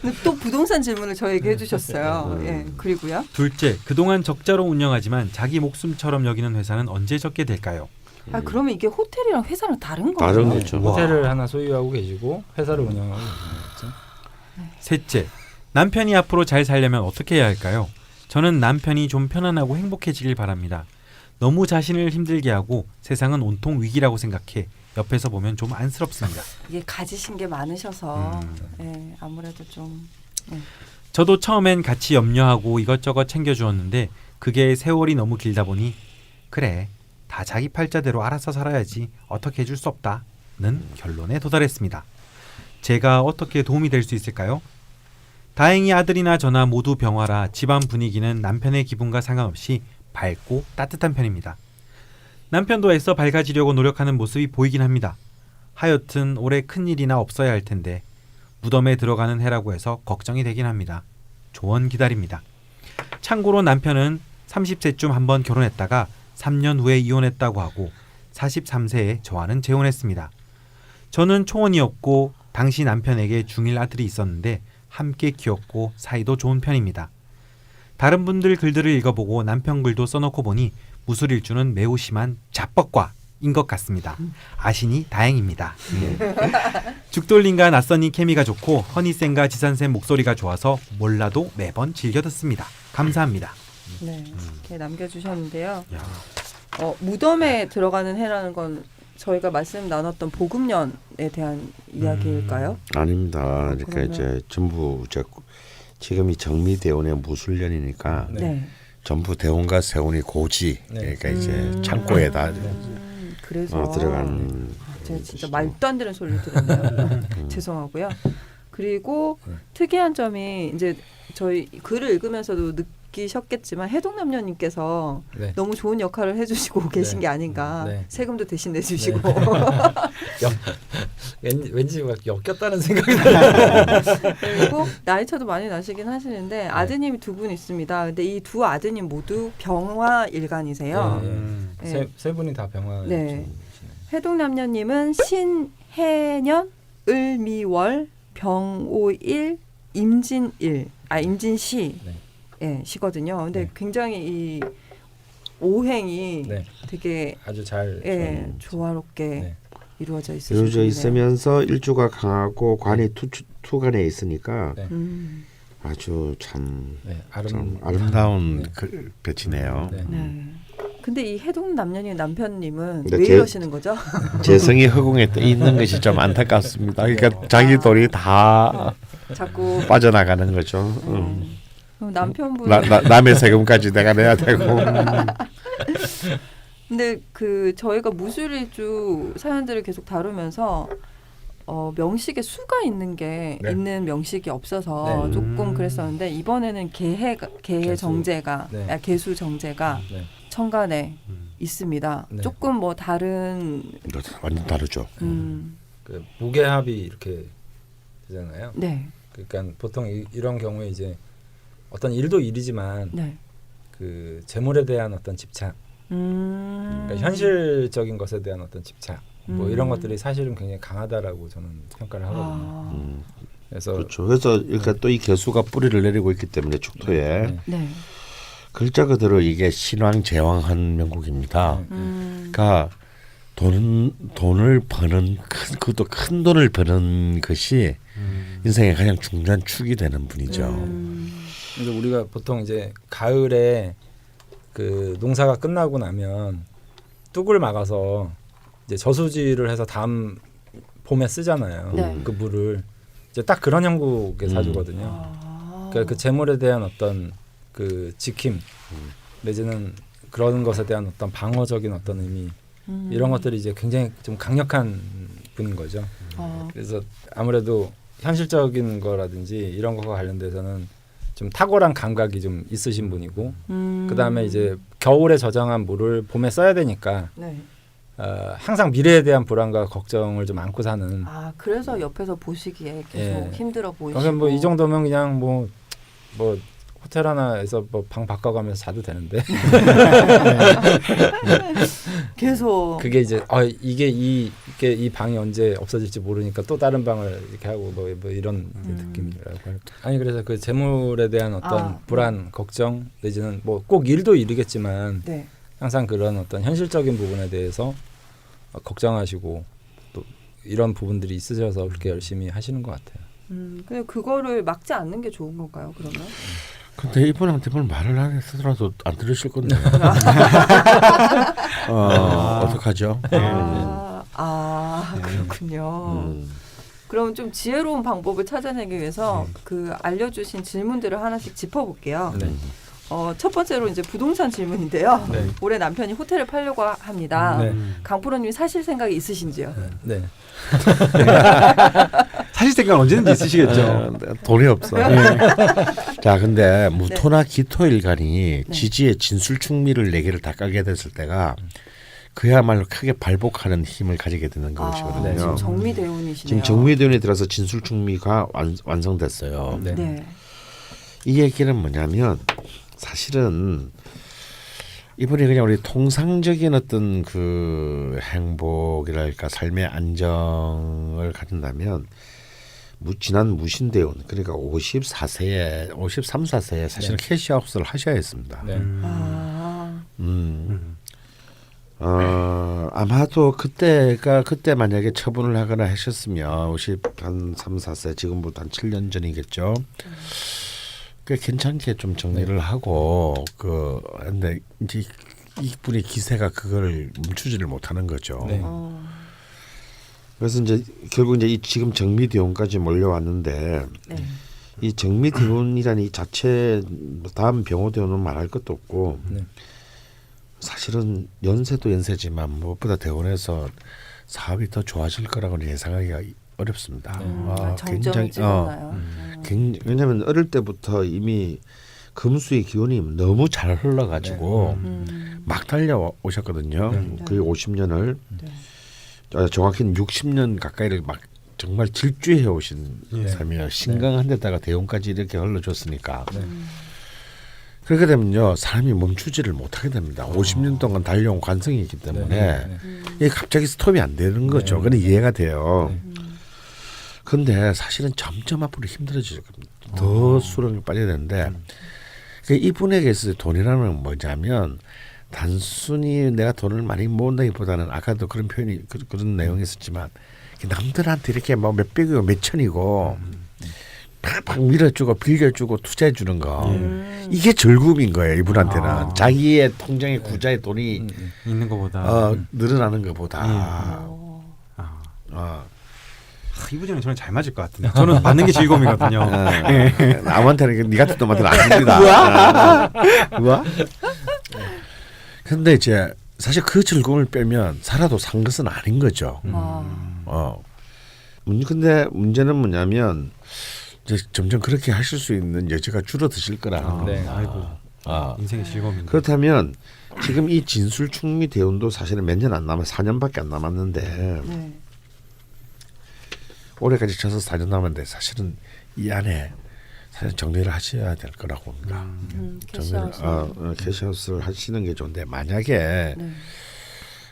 근데 또 부동산 질문을 저에게 해주셨어요. 예, 그리고요. 둘째, 그동안 적자로 운영하지만 자기 목숨처럼 여기는 회사는 언제 접게 될까요? 아 그러면 이게 호텔이랑 회사랑 다른 거예요? 다른 거죠. 호텔을 하나 소유하고 계시고 회사를 운영하고 계시죠. 셋째, 남편이 앞으로 잘 살려면 어떻게 해야 할까요? 저는 남편이 좀 편안하고 행복해지길 바랍니다. 너무 자신을 힘들게 하고 세상은 온통 위기라고 생각해 옆에서 보면 좀 안쓰럽습니다. 이게 가지신 게 많으셔서 예, 아무래도 좀 저도 처음엔 같이 염려하고 이것저것 챙겨주었는데 그게 세월이 너무 길다 보니 그래, 다 자기 팔자대로 알아서 살아야지 어떻게 해줄 수 없다는 결론에 도달했습니다. 제가 어떻게 도움이 될 수 있을까요? 다행히 아들이나 저나 모두 병화라 집안 분위기는 남편의 기분과 상관없이 밝고 따뜻한 편입니다. 남편도 애써 밝아지려고 노력하는 모습이 보이긴 합니다. 하여튼 올해 큰일이나 없어야 할 텐데 무덤에 들어가는 해라고 해서 걱정이 되긴 합니다. 조언 기다립니다. 참고로 남편은 30세쯤 한번 결혼했다가 3년 후에 이혼했다고 하고 43세에 저와는 재혼했습니다. 저는 초혼이었고 당시 남편에게 중1 아들이 있었는데 함께 키웠고 사이도 좋은 편입니다. 다른 분들 글들을 읽어보고 남편 글도 써놓고 보니 무술일주는 매우 심한 자뻑과인 것 같습니다. 아시니 다행입니다. 죽돌림과 낯선님 케미가 좋고 허니쌤과 지산쌤 목소리가 좋아서 몰라도 매번 즐겨 듣습니다. 감사합니다. 네, 이렇게 남겨주셨는데요. 야. 무덤에 들어가는 해라는 건 저희가 말씀 나눴던 복음년에 대한 이야기일까요? 아닙니다. 그러니까 그러면- 이제 전부 지금이 정미대원의 무술년이니까 네. 전부 대원과 세원이 고지. 네. 그러니까 이제 창고에다 그래서 들어간. 제가 진짜 말도 안 되는 소리를 들었네요. 죄송하고요. 그리고 특이한 점이 이제 저희 글을 읽으면서도 느끼셨겠지만 해동남녀님께서 네. 너무 좋은 역할을 해주시고 계신 게 아닌가. 네. 세금도 대신 내주시고 왠지 막 엮였다는 생각이 들어요. 그리고 나이차도 많이 나시긴 하시는데 아드님이 두 분 있습니다. 근데 이 두 아드님 모두 병화 일간이세요. 네. 세 분이 다 병화. 네. 해동남녀님은 신해년 을미월 병오일 임진일 임진시 네. 예, 시거든요. 근데 네. 굉장히 이 오행이 네. 되게 아주 잘. 예, 조화롭게 네. 이루어져 있으시죠. 이루어져 있으면서 일주가 강하고 관이 투간에 있으니까 네. 아주 참, 네. 좀 아름다운 그 빛이네요. 네. 네. 근데 이 해동 남녀님 남편님은 근데 왜 제- 이러시는 거죠? 재성이 허공에 떠 있는 것이 좀 안타깝습니다. 그러니까 자기 돈이 다 자꾸 빠져나가는 거죠. 그럼 남편분 남의 세금까지 내가 내야 되고. 근데 그 저희가 무술일주 사연들을 계속 다루면서 명식에 수가 있는 게 네. 있는 명식이 없어서 네. 조금 그랬었는데 이번에는 개해 개수. 정제가 네. 개수 정제가 네. 천간에 있습니다. 네. 조금 뭐 다른 완전 다르죠. 그 무게합이 이렇게 되잖아요. 네, 그러니까 보통 이런 경우에 이제 어떤 일도 일이지만 네, 그 재물에 대한 어떤 집착 그러니까 현실적인 것에 대한 어떤 집착 뭐 이런 것들이 사실은 굉장히 강하다라고 저는 평가를 하거든요. 그래서 그렇죠. 그래서 그러니까 또 이 개수가 뿌리를 내리고 있기 때문에 축토에 네. 글자 그대로 이게 신왕 제왕한 명곡입니다. 그러니까 돈을 버는 그것도 큰 돈을 버는 것이 인생의 가장 중요한 축이 되는 분이죠. 그래서 우리가 보통 이제 가을에 그 농사가 끝나고 나면 뚝을 막아서 이제 저수지를 해서 다음 봄에 쓰잖아요. 네. 그 물을 이제 딱 그런 형국의 사주거든요. 그러니까 그 재물에 대한 어떤 그 지킴 내지는 그런 것에 대한 어떤 방어적인 어떤 의미 이런 것들이 이제 굉장히 좀 강력한 분인 거죠. 그래서 아무래도 현실적인 거라든지 이런 거와 관련돼서는 좀 탁월한 감각이 좀 있으신 분이고 그다음에 이제 겨울에 저장한 물을 봄에 써야 되니까 네. 항상 미래에 대한 불안과 걱정을 좀 안고 사는. 그래서 옆에서 보시기에 계속 예. 힘들어 보이시고. 그러니까 뭐 이 정도면 그냥 뭐 호텔 하나에서 뭐 방 바꿔가면서 자도 되는데. 계속. 그게 이제 이게 이 방이 언제 없어질지 모르니까 또 다른 방을 이렇게 하고 뭐 이런 느낌이라고 할까. 아니 그래서 그 재물에 대한 어떤 불안, 걱정 내지는 뭐 꼭 일도 일이겠지만 네. 항상 그런 어떤 현실적인 부분에 대해서 걱정하시고 또 이런 부분들이 있으셔서 그렇게 열심히 하시는 것 같아요. 근데 그거를 막지 않는 게 좋은 건가요? 그러면? 근데 이분한테 뭘 말을 안 했더라도 안 들으실 건데. 어떡하죠? 그렇군요. 그럼 좀 지혜로운 방법을 찾아내기 위해서 그 알려주신 질문들을 하나씩 짚어볼게요. 네. 첫 번째로 이제 부동산 질문인데요. 네. 올해 남편이 호텔을 팔려고 합니다. 네. 강프로님이 사실 생각이 있으신지요? 네. 사실 생각 언제든지 있으시겠죠. 돈이 없어. 자, 근데 무토나 기토일간이 지지의 진술충미를 4개를 다 까게 됐을 때가 그야말로 크게 발복하는 힘을 가지게 되는 것이거든요. 지금 정미대운이시네요. 지금 정미대운이 들어서 진술충미가 완성됐어요. 네. 네. 이 얘기는 뭐냐면 사실은 이분이 그냥 우리 통상적인 어떤 그 행복이랄까 삶의 안정을 가진다면 지난 무신대운 그러니까 53, 4세에 사실은 캐시아웃을 하셔야 했습니다. 네. 아마도 그때 만약에 처분을 하거나 하셨으면 53, 4세 지금부터 한 7년 전이겠죠. 꽤 괜찮게 좀 정리를 하고 근데 이제 이분의 기세가 그걸 멈추지를 못하는 거죠. 네. 그래서 이제 결국 이제 지금 정미대운까지 몰려왔는데 이 정미대운이라는 이 자체 다음 병호대운은 말할 것도 없고 사실은 연세도 연세지만 무엇보다 대운에서 사업이 더 좋아질 거라고는 예상하기가 어렵습니다. 정점이 찍었나요? 왜냐하면 어릴 때부터 이미 금수의 기운이 너무 잘 흘러가지고 막 달려오셨거든요. 그 50년을 정확히는 60년 가까이를 막 정말 질주해 오신 삶이에요. 신강한 데다가 대운까지 이렇게 흘러줬으니까. 그렇게 되면요 사람이 멈추지를 못하게 됩니다. 50년 동안 달려온 관성이 있기 때문에 이게 갑자기 스톱이 안 되는 거죠. 그건 이해가 돼요. 근데 사실은 점점 앞으로 힘들어질 겁니다. 더 수렁에 빠져야 되는데 이분에게 있어서 돈이라는 건 뭐냐면 단순히 내가 돈을 많이 모은다기보다는 아까도 그런 표현이 그런 내용이 있었지만 남들한테 이렇게 뭐 몇백이고 몇천이고 팍팍 밀어주고 빌려주고 투자해주는 거 이게 즐거움인 거예요. 이분한테는 자기의 통장에 구자의 돈이 있는 것보다 늘어나는 것보다 이분이랑 저는 잘 맞을 것 같은데 저는 받는 게 즐거움이거든요. 남한테는 네 같은 놈한테는 안 줍니다. 우와. 근데 이제 사실 그 즐거움을 빼면 살아도 산 것은 아닌 거죠. 근데 문제는 뭐냐면 이제 점점 그렇게 하실 수 있는 여지가 줄어드실 거라는 네. 아이고. 인생의 즐거움인데. 그렇다면 지금 이 진술충미 대운도 사실은 몇 년 안 남아 4년밖에 안 남았는데 올해까지 쳐서 4년 남았는데 사실은 이 안에 사실 정리를 하셔야 될 거라고 봅니다. 캐시아웃. 캐시아웃을 하시는 게 좋은데 만약에 네.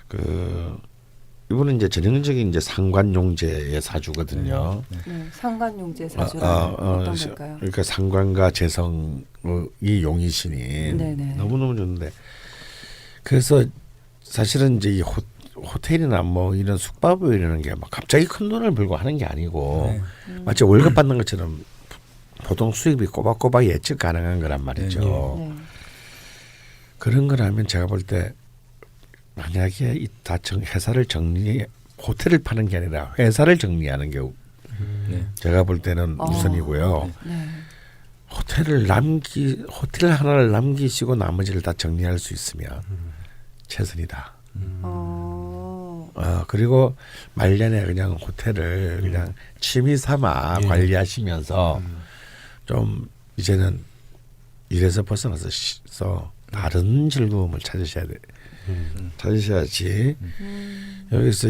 그 이분은 이제 전형적인 이제 상관용제의 사주거든요. 네. 상관용제 사주라는 어떤 걸까요? 그러니까 상관과 재성이 용이시니 네네. 너무너무 좋은데 그래서 사실은 이제 이 호텔이나 뭐 이런 숙박을 이러는 게 막 갑자기 큰 돈을 벌고 하는 게 아니고 마치 월급 받는 것처럼 보통 수입이 꼬박꼬박 예측 가능한 거란 말이죠. 네. 그런 거라면 제가 볼 때 만약에 회사를 호텔을 파는 게 아니라 회사를 정리하는 게 제가 볼 때는 우선이고요. 네. 호텔 하나를 남기시고 나머지를 다 정리할 수 있으면 최선이다. 그리고 말년에 그냥 호텔을 그냥 취미 삼아 관리하시면서 좀 이제는 일에서 벗어나서 다른 즐거움을 찾으셔야 돼. 찾으셔야지. 여기서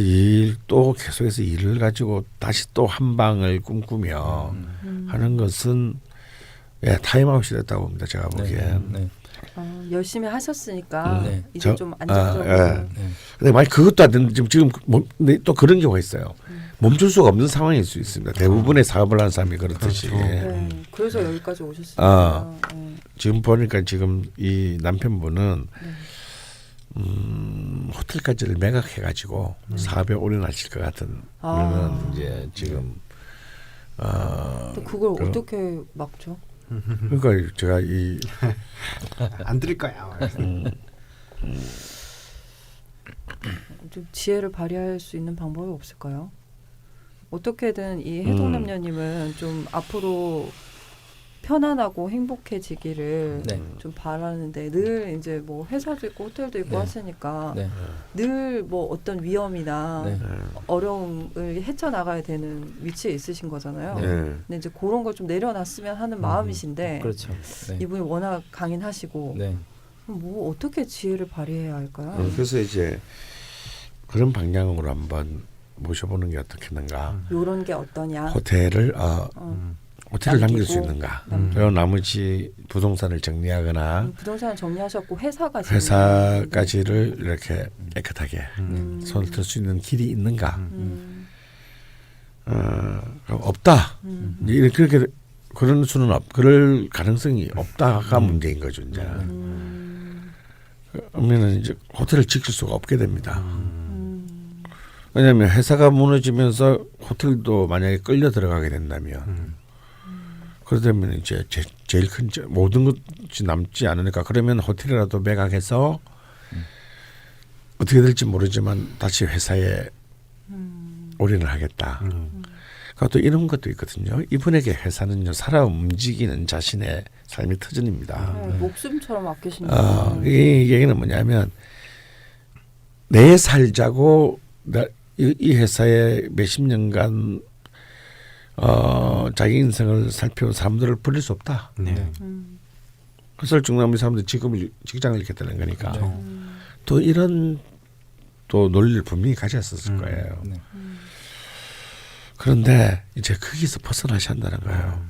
또 계속해서 일을 가지고 다시 또 한 방을 꿈꾸며 하는 것은 타임아웃이 됐다고 봅니다. 제가 보기엔. 네. 열심히 하셨으니까 네. 이제 좀 안정적으로. 근데 만약 그것도 안 되는 지금 또 그런 경우가 있어요. 멈출 수가 없는 상황일 수 있습니다. 대부분의 사업을 하는 사람이 그렇듯이. 그렇죠. 네. 그래서 여기까지 오셨으니까. 네. 지금 보니까 지금 이 남편분은 호텔까지를 매각해가지고 사업에 올인하실 것 같은 그런 이제 지금. 또 그걸 어떻게 막죠? 그러니까 제가 안 들을 거야. 좀 지혜를 발휘할 수 있는 방법이 없을까요? 어떻게든 이 해동남녀님은 좀 앞으로 편안하고 행복해지기를 네. 좀 바라는데 늘 이제 뭐 회사도 있고 호텔도 있고 네. 하시니까 네. 늘 뭐 어떤 위험이나 네. 어려움을 헤쳐나가야 되는 위치에 있으신 거잖아요. 네. 근데 이제 그런 걸 좀 내려놨으면 하는 마음이신데 그렇죠. 네. 이분이 워낙 강인하시고 네. 뭐 어떻게 지혜를 발휘해야 할까요? 그래서 이제 그런 방향으로 한번 모셔보는 게 어떻겠는가. 요런 게 어떠냐? 호텔을 호텔을 남길 수 남기고, 있는가. 그리고 나머지 부동산을 정리하거나 부동산을 정리하셨고 회사까지 회사까지를 이렇게 깨끗하게 손을 들 수 있는 길이 있는가. 없다. 그렇게 그런 수는 그럴 가능성이 없다가 문제인 거죠. 이제. 그러면 이제 호텔을 지킬 수가 없게 됩니다. 왜냐하면 회사가 무너지면서 호텔도 만약에 끌려 들어가게 된다면 그러다면 이제 제일 큰 모든 것이 남지 않으니까 그러면 호텔이라도 매각해서 어떻게 될지 모르지만 다시 회사에 올인을 하겠다. 그것도 이런 것도 있거든요. 이분에게 회사는요 살아 움직이는 자신의 삶의 터전입니다. 목숨처럼 아끼시는 이 얘기는 뭐냐면 내 살자고 이 회사에 몇십 년간 자기 인생을 살펴온 사람들을 버릴 수 없다. 네. 그래서 중남미 사람들 직장을 잃게 되는 거니까 또 이런 또 논리를 분명히 가졌었을 거예요. 네. 그런데 이제 거기서 벗어나셔야 한다는 거예요.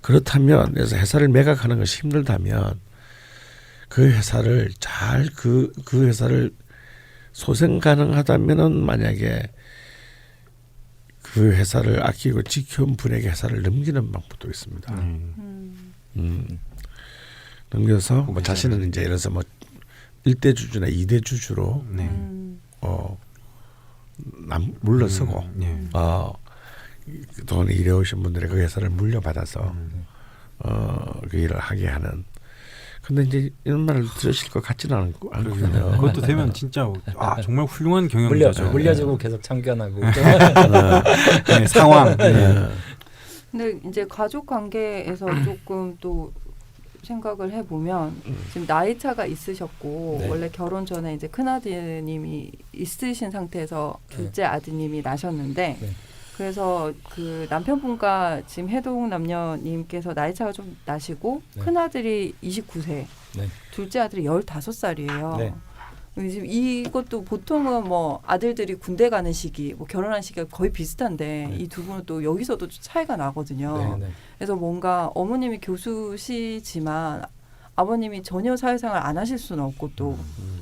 그렇다면 그래서 회사를 매각하는 것이 힘들다면 그 회사를 그 회사를 소생 가능하다면은 만약에 그 회사를 아끼고 지켜온 분에게 회사를 넘기는 방법도 있습니다. 넘겨서 뭐 자신은 이제 예를 들어서 뭐 1대 주주나 2대 주주로 물러서고 그동안 일해오신 분들의 그 회사를 물려받아서 그 일을 하게 하는. 근데 이제 이런 말을 들으실 것 같지는 않거든요. 그것도 되면 진짜 정말 훌륭한 경영자죠. 물려주고 계속 참견하고 네, 상황. 네. 근데 이제 가족 관계에서 조금 또 생각을 해보면 지금 나이 차가 있으셨고 네. 원래 결혼 전에 이제 큰 아드님이 있으신 상태에서 둘째 아드님이 나셨는데 네. 그래서 그 남편분과 지금 해동 남녀님께서 나이 차가 좀 나시고 네. 큰 아들이 29세, 네. 둘째 아들이 15살이에요. 네. 지금 이것도 보통은 뭐 아들들이 군대 가는 시기, 뭐 결혼한 시기가 거의 비슷한데 이 두 분은 또 여기서도 차이가 나거든요. 네, 네. 그래서 뭔가 어머님이 교수시지만 아버님이 전혀 사회생활 안 하실 수는 없고 또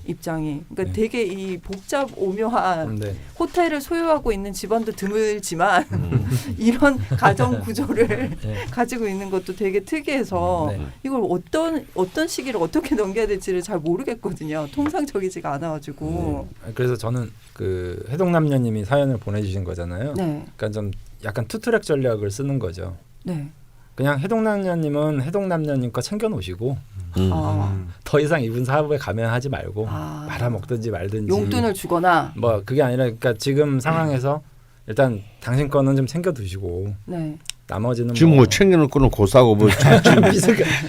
입장이 그러니까 네. 되게 이 복잡 오묘한 네. 호텔을 소유하고 있는 집안도 드물지만 이런 가정 구조를 네. 가지고 있는 것도 되게 특이해서 네. 이걸 어떤 시기를 어떻게 넘겨야 될지를 잘 모르겠거든요. 통상적이지가 않아가지고. 그래서 저는 그 해동남녀님이 사연을 보내주신 거잖아요. 네, 그러니까 좀 약간 투트랙 전략을 쓰는 거죠. 네. 그냥 해동남녀님은 해동남녀님 거 챙겨 놓으시고 아, 더 이상 이분 사업에 감행하지 말고 아. 말아먹든지 말든지 용돈을 주거나. 뭐 그게 아니라 그러니까 지금 상황에서 일단 당신 거는 좀 챙겨두시고 네. 나머지는 지금 뭐 챙겨놓을 거는 고사고 뭐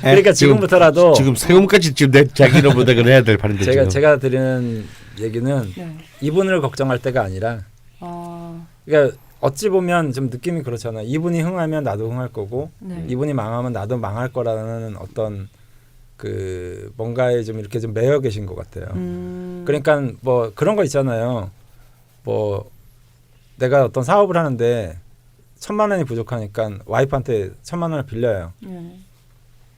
그러니까 지금부터라도 지금 세금까지 지금 내 자기 이름보다 그래야 될 판인데 지금. 제가 드리는 얘기는 네. 이분을 걱정할 때가 아니라 아, 그러니까 어찌 보면 좀 느낌이 그렇잖아. 이분이 흥하면 나도 흥할 거고 네. 이분이 망하면 나도 망할 거라는 어떤 그 뭔가에 좀 이렇게 좀 매여 계신 것 같아요. 그러니까 뭐 그런 거 있잖아요. 뭐 내가 어떤 사업을 하는데 1,000만 원이 부족하니까 와이프한테 1,000만 원을 빌려요. 네.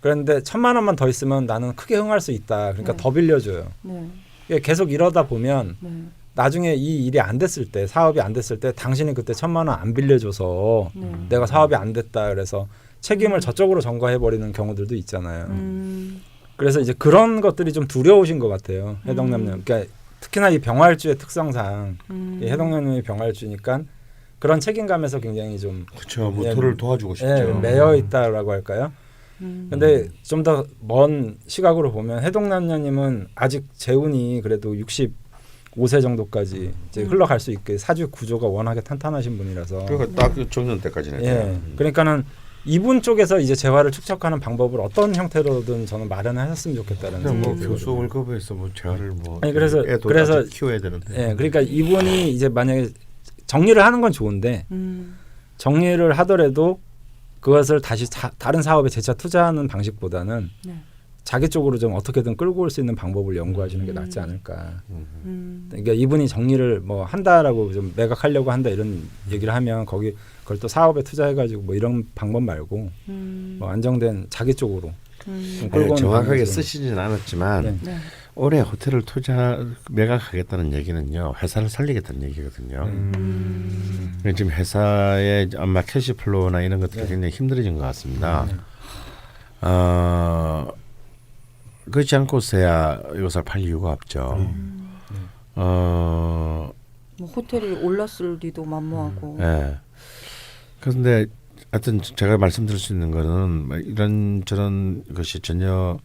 그런데 1,000만 원만 더 있으면 나는 크게 흥할 수 있다. 그러니까 네. 더 빌려줘요. 네. 이게 계속 이러다 보면 네. 나중에 이 일이 안 됐을 때 사업이 안 됐을 때 당신이 그때 1,000만 원 안 빌려줘서 네. 내가 사업이 안 됐다 그래서 책임을 저쪽으로 전가해 버리는 경우들도 있잖아요. 그래서 이제 그런 것들이 좀 두려우신 것 같아요. 해동남녀. 그러니까 특히나 이 병활주의 특성상 이 해동남녀이 병활주니까 그런 책임감에서 굉장히 좀 그렇죠. 뭐 예, 도를 도와주고 싶죠. 예, 매여 있다라고 할까요? 근데 좀 더 먼 시각으로 보면 해동남녀님은 아직 재운이 그래도 65세 정도까지 이제 흘러갈 수 있게 사주 구조가 워낙에 탄탄하신 분이라서 그러니까 딱 정년 때까지는. 예, 그러니까는 이분 쪽에서 이제 재화를 축적하는 방법을 어떤 형태로든 저는 마련하셨으면 좋겠다는 그냥 뭐 생각이 교수 들어요. 월급에서 뭐 재활을 뭐 아니, 그래서 키워야 되는데. 예, 그러니까 이분이 이제 만약에 정리를 하는 건 좋은데 정리를 하더라도 그것을 다시 다른 사업에 재차 투자하는 방식보다는 네. 자기 쪽으로 좀 어떻게든 끌고 올 수 있는 방법을 연구하시는 게 낫지 않을까. 그러니까 이분이 정리를 뭐 한다라고 좀 매각하려고 한다 이런 얘기를 하면 그걸 또 사업에 투자해가지고 뭐 이런 방법 말고 뭐 안정된 자기 쪽으로 좀 끌고 오는 정확하게 방향으로. 쓰시진 않았지만 네. 네. 올해 호텔을 매각하겠다는 얘기는요 회사를 살리겠다는 얘기거든요. 지금 회사의 아마 캐시플로우나 이런 것들이 네. 굉장히 힘들어진 것 같습니다. 그렇지 않고서야 이것을 팔 이유가 없죠. 뭐 호텔이 올랐을 리도 만무하고. 예. 그런데 하여튼 제가 말씀드릴 수 있는 거는 뭐 이런 저런 것이 전혀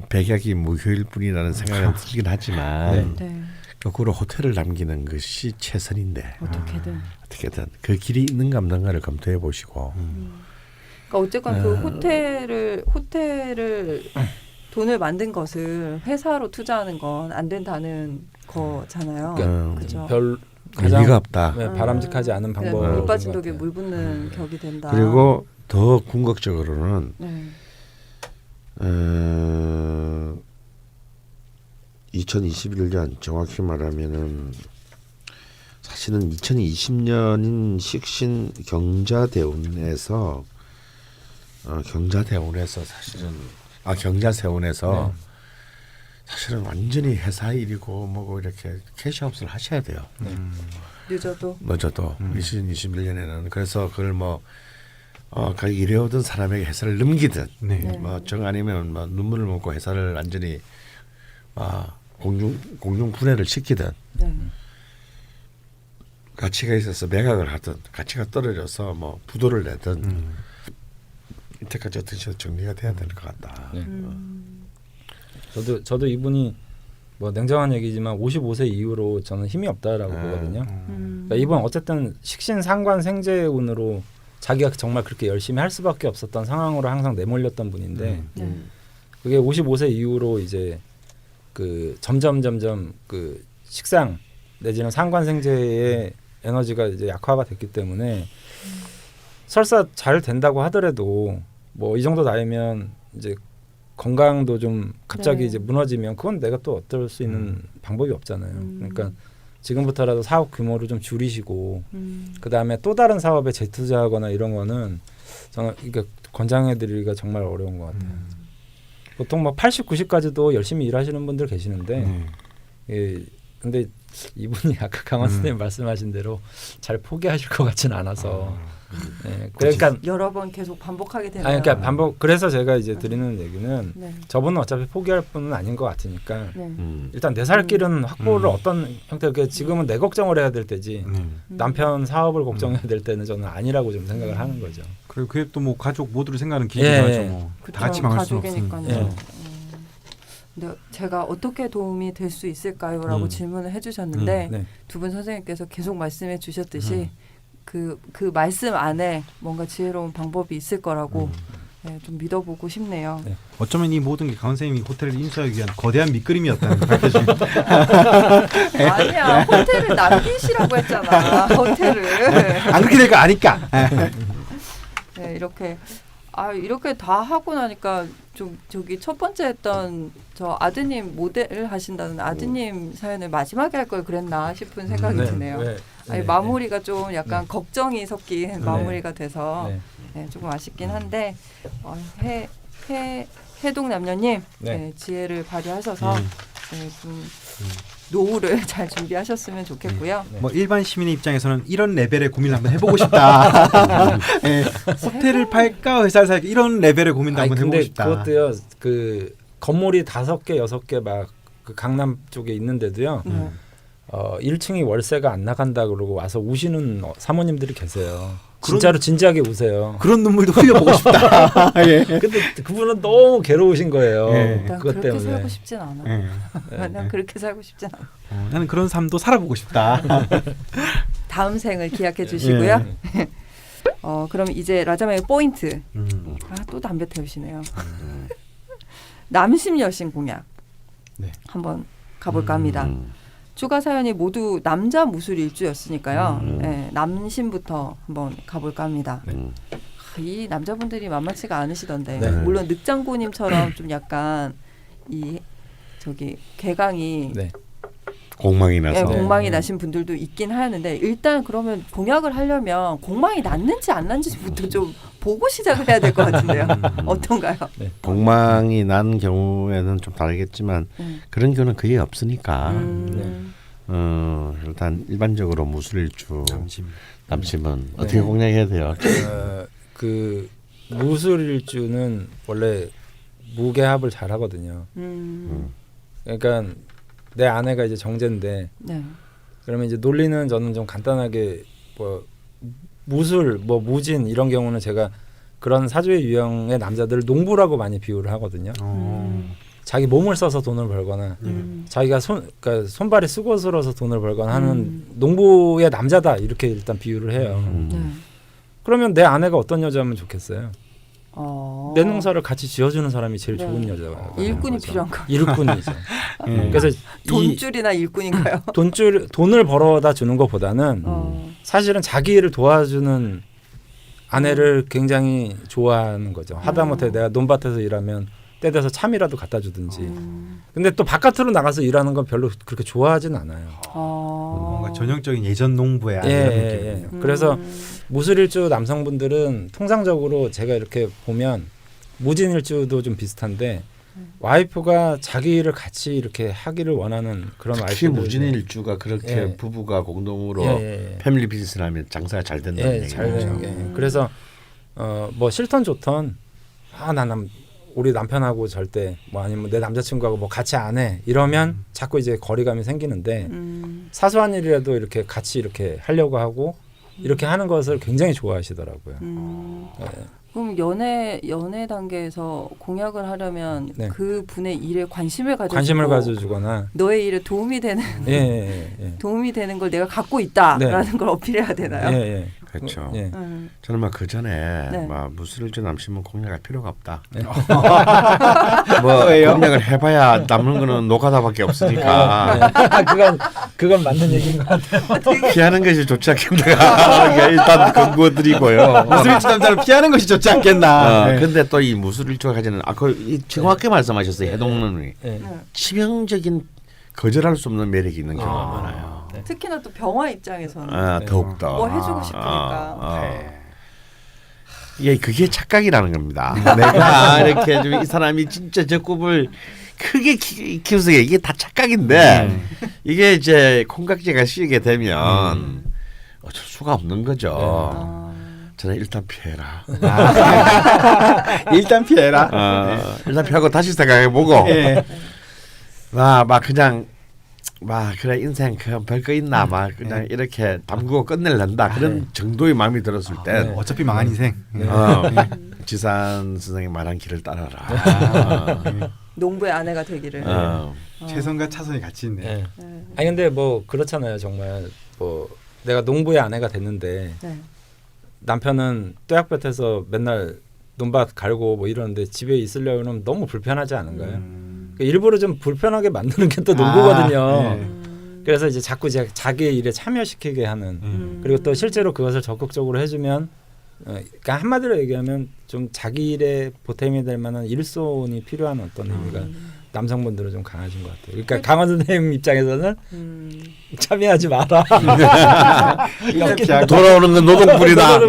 백약이 무효일 뿐이라는 생각은 들긴 하지만 네. 거꾸로 호텔을 남기는 것이 최선인데 어떻게든. 그 길이 있는가 없는가를 검토해 보시고. 그러니까 어쨌건 그 호텔을 돈을 만든 것을 회사로 투자하는 건 안 된다는 거잖아요. 그렇죠. 별 의미가 없다. 네, 바람직하지 않은 방법으로 물 보는 빠진 것 독에 같아요. 물 붓는 격이 된다. 그리고 더 궁극적으로는 네. 2021년 정확히 말하면은 사실은 2020년인 식신 경자대운에서 경자세운에서 사실은 완전히 회사 일이고 뭐고 이렇게 캐시아웃을 하셔야 돼요. 늦어도 2021년에는 그래서 그걸 그 일해오던 사람에게 회사를 넘기든 정 아니면 눈물을 먹고 회사를 완전히 공중 분해를 시키든 가치가 있어서 매각을 하든 가치가 떨어져서 부도를 내든 이때까지 어떻게 정리가 돼야 될 것 같다. 네. 저도 이분이 뭐 냉정한 얘기지만 55세 이후로 저는 힘이 없다라고 보거든요. 그러니까 이분 어쨌든 식신 상관 생재운으로 자기가 정말 그렇게 열심히 할 수밖에 없었던 상황으로 항상 내몰렸던 분인데 그게 55세 이후로 이제 그 점점 그 식상 내지는 상관 생재의 에너지가 이제 약화가 됐기 때문에 설사 잘 된다고 하더라도 뭐 이 정도 나이면 이제 건강도 좀 갑자기 네. 이제 무너지면 그건 내가 또 어떨 수 있는 방법이 없잖아요. 그러니까 지금부터라도 사업 규모를 좀 줄이시고 그 다음에 또 다른 사업에 재투자하거나 이런 거는 저는 이게 권장해드리기가 정말 어려운 것 같아요. 보통 뭐 80, 90까지도 열심히 일하시는 분들 계시는데 예, 근데 이분이 아까 강원 선생님 말씀하신 대로 잘 포기하실 것 같지는 않아서 예, 그러니까 여러 번 계속 반복하게 되네요. 그러니까 반복. 그래서 제가 이제 드리는 얘기는 네. 저분은 어차피 포기할 분은 아닌 것 같으니까 네. 일단 내 살 길은 확보를 어떤 형태로 지금은 내 걱정을 해야 될 때지 남편 사업을 걱정해야 될 때는 저는 아니라고 좀 생각을 하는 거죠. 그리고 그게 또 뭐 가족 모두를 생각하는 예, 기준이죠. 예. 뭐. 그쵸, 다 같이 망할 수는 가족이니까요. 없으니까. 예. 근데 제가 어떻게 도움이 될 수 있을까요?라고 질문을 해주셨는데 네. 두 분 선생님께서 계속 말씀해 주셨듯이 그 말씀 안에 뭔가 지혜로운 방법이 있을 거라고 네, 좀 믿어보고 싶네요. 네. 어쩌면 이 모든 게 강원 선생님이 호텔을 인수하기 위한 거대한 밑그림이었다는 걸 밝혀줍니다. 아니야, 호텔을 남기시라고 했잖아. 호텔을. 안 그렇게 될 거 아니까. 네, 이렇게 다 하고 나니까 좀 저기 첫 번째 했던 저 아드님 모델을 하신다는 아드님 사연을 마지막에 할 걸 그랬나 싶은 생각이 드네요. 네. 아니, 네. 마무리가 좀 약간 걱정이 섞인 네. 마무리가 돼서 네. 네, 조금 아쉽긴 한데 해동 남녀님 네. 네, 지혜를 발휘하셔서 네, 좀 노후를 잘 준비하셨으면 좋겠고요. 네. 뭐 일반 시민의 입장에서는 이런 레벨의 고민을 한번 해보고 싶다. 예, 호텔을 팔까 회사를 살까 이런 레벨의 고민도 아니, 한번 근데 해보고 싶다. 그것도요. 그 건물이 5개, 6개 막 그 강남 쪽에 있는데도요. 1층이 월세가 안 나간다 그러고 와서 우시는 사모님들이 계세요. 진짜로 진지하게 우세요. 그런 눈물도 흘려보고 싶다. 예. 근데 그분은 너무 괴로우신 거예요. 예. 난 그것 그렇게 때문에. 살고 싶진 않아. 예. 난 그렇게 살고 싶진 않아. 나는 그런 삶도 살아보고 싶다. 다음 생을 기약해 주시고요. 예. 그럼 이제 라자마의 포인트. 또 담배 태우시네요. 남심 여신 공약 네. 한번 가볼까 합니다. 추가 사연이 모두 남자 무술 일주였으니까요. 네, 남심부터 한번 가볼까 합니다. 이 남자분들이 만만치가 않으시던데 네. 물론 늑장고님처럼 좀 약간 이 저기 개강이 네. 공망이 나서 예, 공망이 네. 나신 분들도 있긴 하는데 일단 그러면 공약을 하려면 공망이 났는지 안 났는지부터 좀 보고 시작을 해야 될 것 같은데요. 어떤가요? 공망이 난 경우에는 좀 다르겠지만 그런 경우는 거의 없으니까 일단 일반적으로 무술일주 남심은 어떻게 공략해야 돼요? 그 무술일주는 원래 무게합을 잘 하거든요. 그러니까 내 아내가 이제 정제인데 네. 그러면 이제 논리는 저는 좀 간단하게 뭐 무술, 뭐 무진 이런 경우는 제가 그런 사주의 유형의 남자들을 농부라고 많이 비유를 하거든요. 자기 몸을 써서 돈을 벌거나 자기가 그러니까 손발이 수고스러워서 돈을 벌거나 하는 농부의 남자다 이렇게 일단 비유를 해요. 네. 그러면 내 아내가 어떤 여자면 좋겠어요? 내 농사를 같이 지어주는 사람이 제일 네. 좋은 여자가 일꾼이 필요한 거. 일꾼이죠. 그래서 돈줄이나 일꾼인가요? 돈을 벌어다 주는 것보다는 사실은 자기 일을 도와주는 아내를 굉장히 좋아하는 거죠. 하다못해 내가 논밭에서 일하면 때 돼서 참이라도 갖다 주든지. 근데 또 바깥으로 나가서 일하는 건 별로 그렇게 좋아하진 않아요. 뭔가 전형적인 예전 농부의 아내 이런 느낌이에요. 그래서 무술일주 남성분들은 통상적으로 제가 이렇게 보면 무진일주도 좀 비슷한데 와이프가 자기 일을 같이 이렇게 하기를 원하는 그런 특히 와이프들. 무진일주가 그렇게 예. 부부가 공동으로 예. 패밀리 비즈니스를 하면 장사가 잘 된다는 잘 얘기죠. 되는 게. 그래서 뭐 싫던 좋던 나는 우리 남편하고 절대 뭐 아니면 내 남자친구하고 뭐 같이 안 해 이러면 자꾸 이제 거리감이 생기는데 사소한 일이라도 이렇게 같이 이렇게 하려고 하고 이렇게 하는 것을 굉장히 좋아하시더라고요. 그럼 연애 단계에서 공약을 하려면 네. 그 분의 일에 관심을 가져주거나 너의 일에 도움이 되는 예. 도움이 되는 걸 내가 갖고 있다라는 네. 걸 어필해야 되나요? 예. 그렇죠. 예. 저는 막 그 전에 네. 막 무술일주 남시면 공략할 필요가 없다. 네. 뭐 공략을 해봐야 남는 거는 노가다밖에 없으니까 그건 맞는 얘기인 것 같아요. 피하는 것이 좋지 않겠나. 일단 근거드리고요. 무술일주 남자를 피하는 것이 좋지 않겠나. 네. 근데 또 이 무술일주가 가지는 정확하게 말씀하셨어요. 해동론이 예. 치명적인 거절할 수 없는 매력이 있는 경우가 많아요. 네. 특히나 또 병화 입장에서는 네. 더욱더 뭐 해주고 싶으니까. 예, 그게 착각이라는 겁니다. 내가 이렇게 좀 이 사람이 진짜 저 꿈을 크게 키워서 이게 다 착각인데 이게 이제 콩깍지가 씌게 되면 어쩔 수가 없는 거죠. 저는 일단 피해라. 일단 피해라. 일단 피하고 다시 생각해보고 예. 막 그냥 막 그래 인생 그 별거 있나 막 그냥 이렇게 담그고 끝낼란다 그런 정도의 마음이 들었을 땐 어차피 망한 인생. 지산 선생님 말한 길을 따라라. 농부의 아내가 되기를. 최선과 차선이 같이 있네. 예. 아니 근데 뭐 그렇잖아요. 정말 뭐 내가 농부의 아내가 됐는데 네. 남편은 뙤약볕에서 맨날 논밭 갈고 뭐 이러는데 집에 있으려면 너무 불편하지 않은가요? 그러니까 일부러 좀 불편하게 만드는 게 또 농부거든요. 그래서 이제 자꾸 자기의 일에 참여시키게 하는 그리고 또 실제로 그것을 적극적으로 해주면 그러니까 한마디로 얘기하면 좀 자기 일에 보탬이 될 만한 일손이 필요한 어떤 의미가 남성분들은 좀 강하신 것 같아요. 그러니까 강원 선생님 입장에서는 참여하지 마라. 돌아오는 건 노동불이다.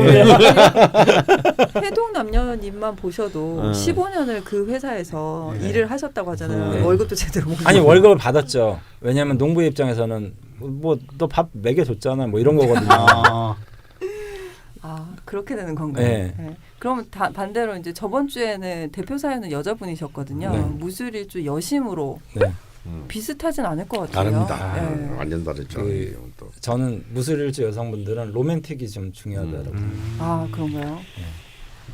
해동 남녀님만 보셔도 15년을 그 회사에서 일을 하셨다고 하잖아요. 월급도 제대로 못 아니 월급을 받았죠. 왜냐하면 농부의 입장에서는 뭐 너 밥 먹여줬잖아 뭐 이런 거거든요. 그렇게 되는 건가요? 네. 네. 그러면 반대로 이제 저번 주에는 대표 사연은 여자분이셨거든요. 네. 무술일주 여심으로 네. 비슷하진 않을 것 같아요. 다릅니다. 네. 완전 다르죠. 또. 저는 무술일주 여성분들은 로맨틱이 좀 중요하다고. 그런가요?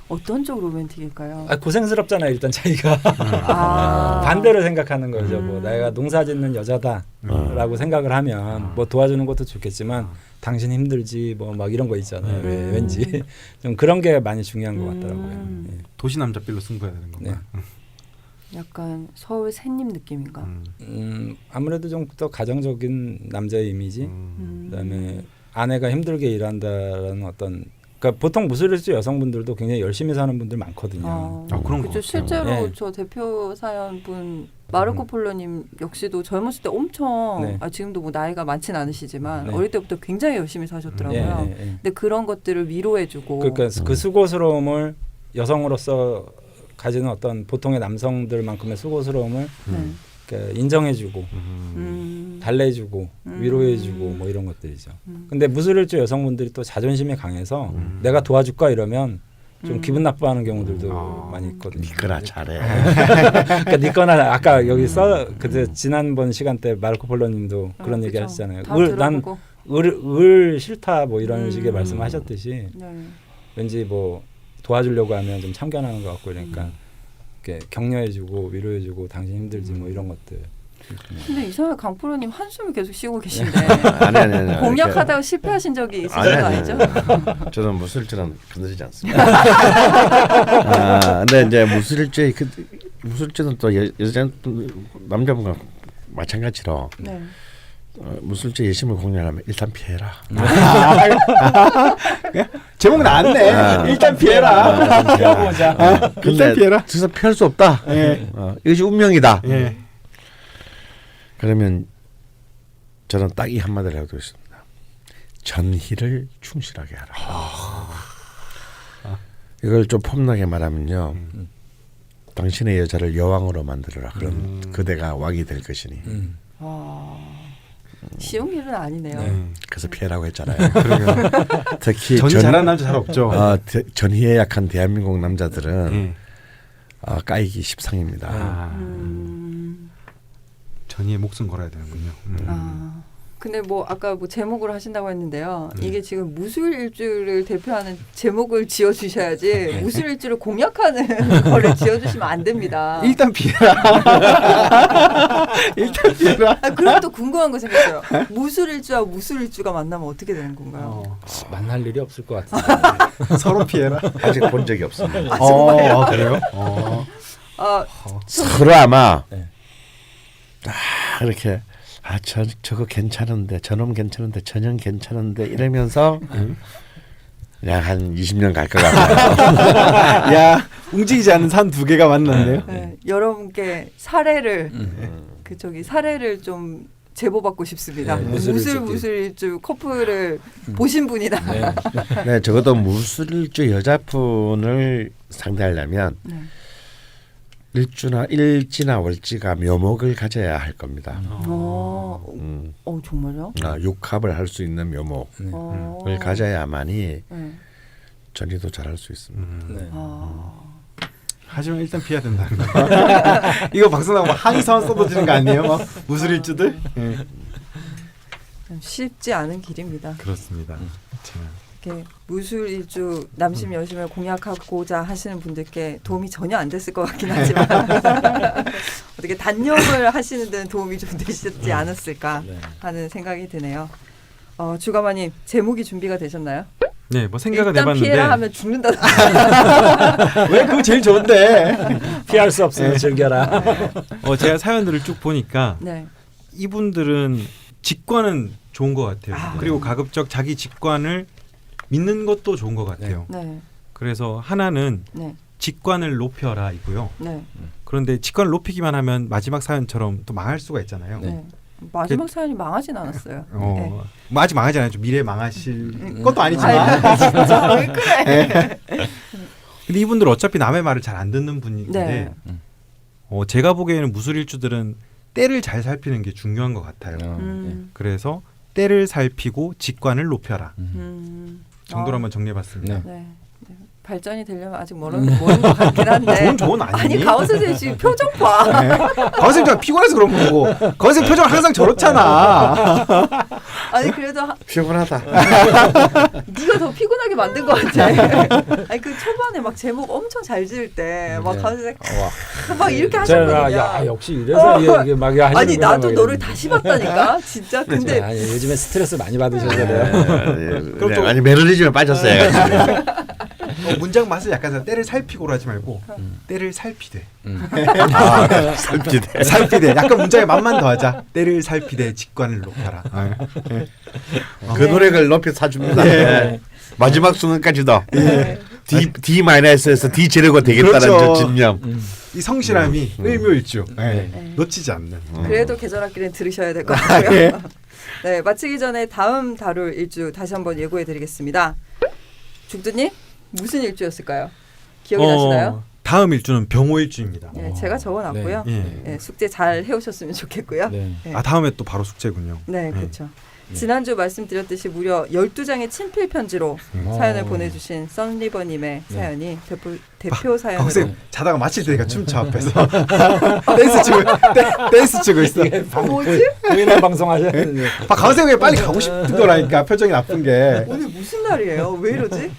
어떤 쪽 로맨틱일까요? 고생스럽잖아요. 일단 자기가 반대로 생각하는 거죠. 뭐 내가 농사짓는 여자다라고 생각을 하면 뭐 도와주는 것도 좋겠지만 당신 힘들지 뭐 막 이런 거 있잖아요. 왠지 좀 그런 게 많이 중요한 것 같더라고요. 예. 도시 남자빌로 승부해야 되는 건가? 약간 서울 샌님 느낌인가? 아무래도 좀 더 가정적인 남자의 이미지. 그다음에 아내가 힘들게 일한다라는 어떤 그러니까 보통 무술일주 여성분들도 굉장히 열심히 사는 분들 많거든요. 그런 그렇죠. 거 실제로 네. 저 대표 사연 분 마르코 폴로님 역시도 젊었을 때 엄청 지금도 뭐 나이가 많진 않으시지만 어릴 때부터 굉장히 열심히 사셨더라고요. 근데 그런 것들을 위로해주고 그러니까 그 수고스러움을 여성으로서 가지는 어떤 보통의 남성들만큼의 수고스러움을 그러니까 인정해주고 달래주고 위로해주고 뭐 이런 것들이죠. 근데 무술일주 여성분들이 또 자존심이 강해서 내가 도와줄까 이러면 좀 기분 나빠하는 경우들도 많이 있거든요. 니거나 잘해. 그러니까 니거나 아까 여기 그때 지난번 시간 때 마르코 폴로님도 그런 얘기 하셨잖아요. 을 싫다 뭐 이런 식의 말씀하셨듯이 왠지 뭐 도와주려고 하면 좀 참견하는 것 같고 그러니까 이렇게 격려해주고 위로해주고 당신 힘들지 뭐 이런 것들. 근데 이상하게 강프로님 한숨을 계속 쉬고 계신데 아니. 공략하다가 실패하신 적이 있으신 거 아니죠? 저는 무술일주는 건드리지 않습니다. 근데 이제 무술일주는 또 여자 남자분과 마찬가지로 무술일주 예심을 공략하면 일단 피해라. 제목 나왔네. 일단 피해라. 피해보자. 일단 피해라. 그래서 피할 수 없다. 이것이 운명이다. 그러면 저는 딱 이 한마디를 하고 있습니다. 전희를 충실하게 하라. 이걸 좀 폼나게 말하면요. 당신의 여자를 여왕으로 만들어라. 그럼 그대가 왕이 될 것이니. 쉬운 일은 아니네요. 그래서 피해라고 했잖아요. 특히 전이 잘하는 남자 잘 없죠. 전희에 약한 대한민국 남자들은 까이기 십상입니다. 전희의 목숨 걸어야 되는군요. 근데 뭐 아까 뭐 제목을 하신다고 했는데요. 이게 지금 무술일주를 대표하는 제목을 지어 주셔야지 무술일주를 공략하는 거를 지어 주시면 안 됩니다. 일단 피해라. 일단 피해라. 아, 그럼 또 궁금한 거 생겼어요. 무술일주와 무술일주가 만나면 어떻게 되는 건가요? 만날 일이 없을 것 같은데. 서로 피해라. 아직 본 적이 없습니다. 정말요? 그래요? 서로 아마 네. 이렇게 저거 괜찮은데 저놈 괜찮은데 저년 괜찮은데 이러면서 그냥 한 20년 갈 것 같아요. 야, 움직이지 않는 산 두 개가 만났네요. 네, 여러분께 사례를 사례를 좀 제보받고 싶습니다. 네, 무술일주 무술일주 커플을 보신 분이다. 네. 네, 적어도 무술일주 여자분을 상대하려면 일지나 월지가 묘목을 가져야 할 겁니다. 정말요? 육합을 할 수 있는 묘목을 가져야만이 전이도 잘할 수 있습니다. 네. 하지만 일단 피해야 된다는 거. 이거 방송 나가면 항의사원 쏟아지는 거 아니에요? 막 무술일주들? 쉽지 않은 길입니다. 그렇습니다. 이렇게 무술일주 남심 여심을 공략하고자 하시는 분들께 도움이 전혀 안 됐을 것 같긴 하지만 어떻게 단념을 하시는 데는 도움이 좀 되셨지 않았을까 하는 생각이 드네요. 주가마님 제목이 준비가 되셨나요? 네, 뭐 생각은 일단 해봤는데 피해라 하면 죽는다. 왜 그거 제일 좋은데? 피할 수 없으면 즐겨라. 제가 사연들을 쭉 보니까 네. 이분들은 직관은 좋은 것 같아요. 그리고 가급적 자기 직관을 믿는 것도 좋은 것 같아요. 네. 그래서 하나는 네. 직관을 높여라이고요. 네. 그런데 직관을 높이기만 하면 마지막 사연처럼 또 망할 수가 있잖아요. 네. 마지막 사연이 망하진 않았어요. 네. 뭐 아직 망하지 않아요. 좀 미래에 망하실 것도 아니지만. 아이, 진짜 왜 그래? 근데 이분들 어차피 남의 말을 잘 안 듣는 분인데 네. 제가 보기에는 무술일주들은 때를 잘 살피는 게 중요한 것 같아요. 그래서 때를 살피고 직관을 높여라 정도로 한번 정리해봤습니다. 네. 발전이 되려면 아직 멀은 것 같긴 한데. 좋은 조언 아니니? 아니 가오 선생님 지금 표정 봐. 네. 가오 선생님 피곤해서 그런 거고. 가오 선생님 표정 항상 저렇잖아. 아니 그래도 피곤하다. 네가 더 피곤하게 만든 것 같아. 아니 그 초반에 막 제목 엄청 잘 지을 때 막 가오 선생 막 이렇게 하셨거든요. 야 역시 이래서 이게 막 아니 나도 너를 다시 봤다니까 진짜. 근데 아니, 요즘에 스트레스 많이 받으셔서 그래요. 그럼 좀 아니 매너리즘에 빠졌어요. 문장 맛을 약간 때를 살피고로 하지 말고 때를 살피되. 살피대. 살피되. 약간 문장에 맛만 더하자. 때를 살피되 직관을 높여라. 그 노력을 높여 사줍니다. 네. 마지막 순간까지도 D 마이너스에서 D 제로가 되겠다는 그렇죠. 저 집념. 이 성실함이 일묘일주 놓치지 않는. 그래도 계절학기는 들으셔야 될 것 같고요. 네, 마치기 전에 다음 다룰 일주 다시 한번 예고해드리겠습니다. 죽두님 무슨 일주였을까요? 기억이 나시나요? 다음 일주는 병호일주입니다. 네, 제가 적어놨고요. 네, 숙제 잘 해오셨으면 좋겠고요. 네. 네. 다음에 또 바로 숙제군요. 네, 그렇죠. 지난주 말씀드렸듯이 무려 12장의 친필 편지로 사연을 보내주신 썬리버님의 사연이 대표 사연으로. 선생님 자다가 마칠 때니까 춤춰 앞에서 댄스 추고 있어. 뭐지? 보이는 방송 하셨는데. 강선생이 빨리 가고 싶은 거라니까 표정이 나쁜 게. 오늘 무슨 날이에요? 왜 이러지?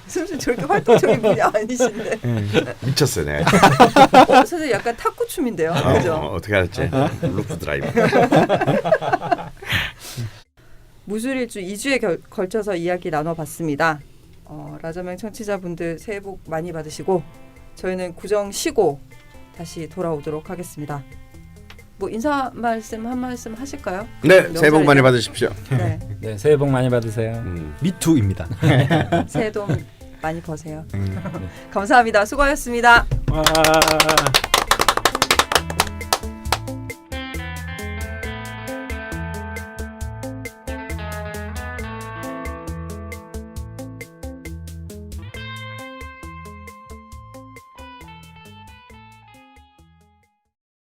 선생님 저렇게 활동적인 분이 아니신데. 미쳤어요, 내가. 선생님 약간 탁구 춤인데요, 그죠? 어떻게 알았지? 루프 드라이브. 무술일주 2주에 걸쳐서 이야기 나눠봤습니다. 라자명 청취자분들 새해 복 많이 받으시고 저희는 구정 쉬고 다시 돌아오도록 하겠습니다. 뭐 인사 말씀 한 말씀 하실까요? 네, 새해 복 많이 받으십시오. 네, 네, 새해 복 많이 받으세요. 미투입니다. 새해 돈 많이 버세요. 감사합니다. 수고하셨습니다. 와.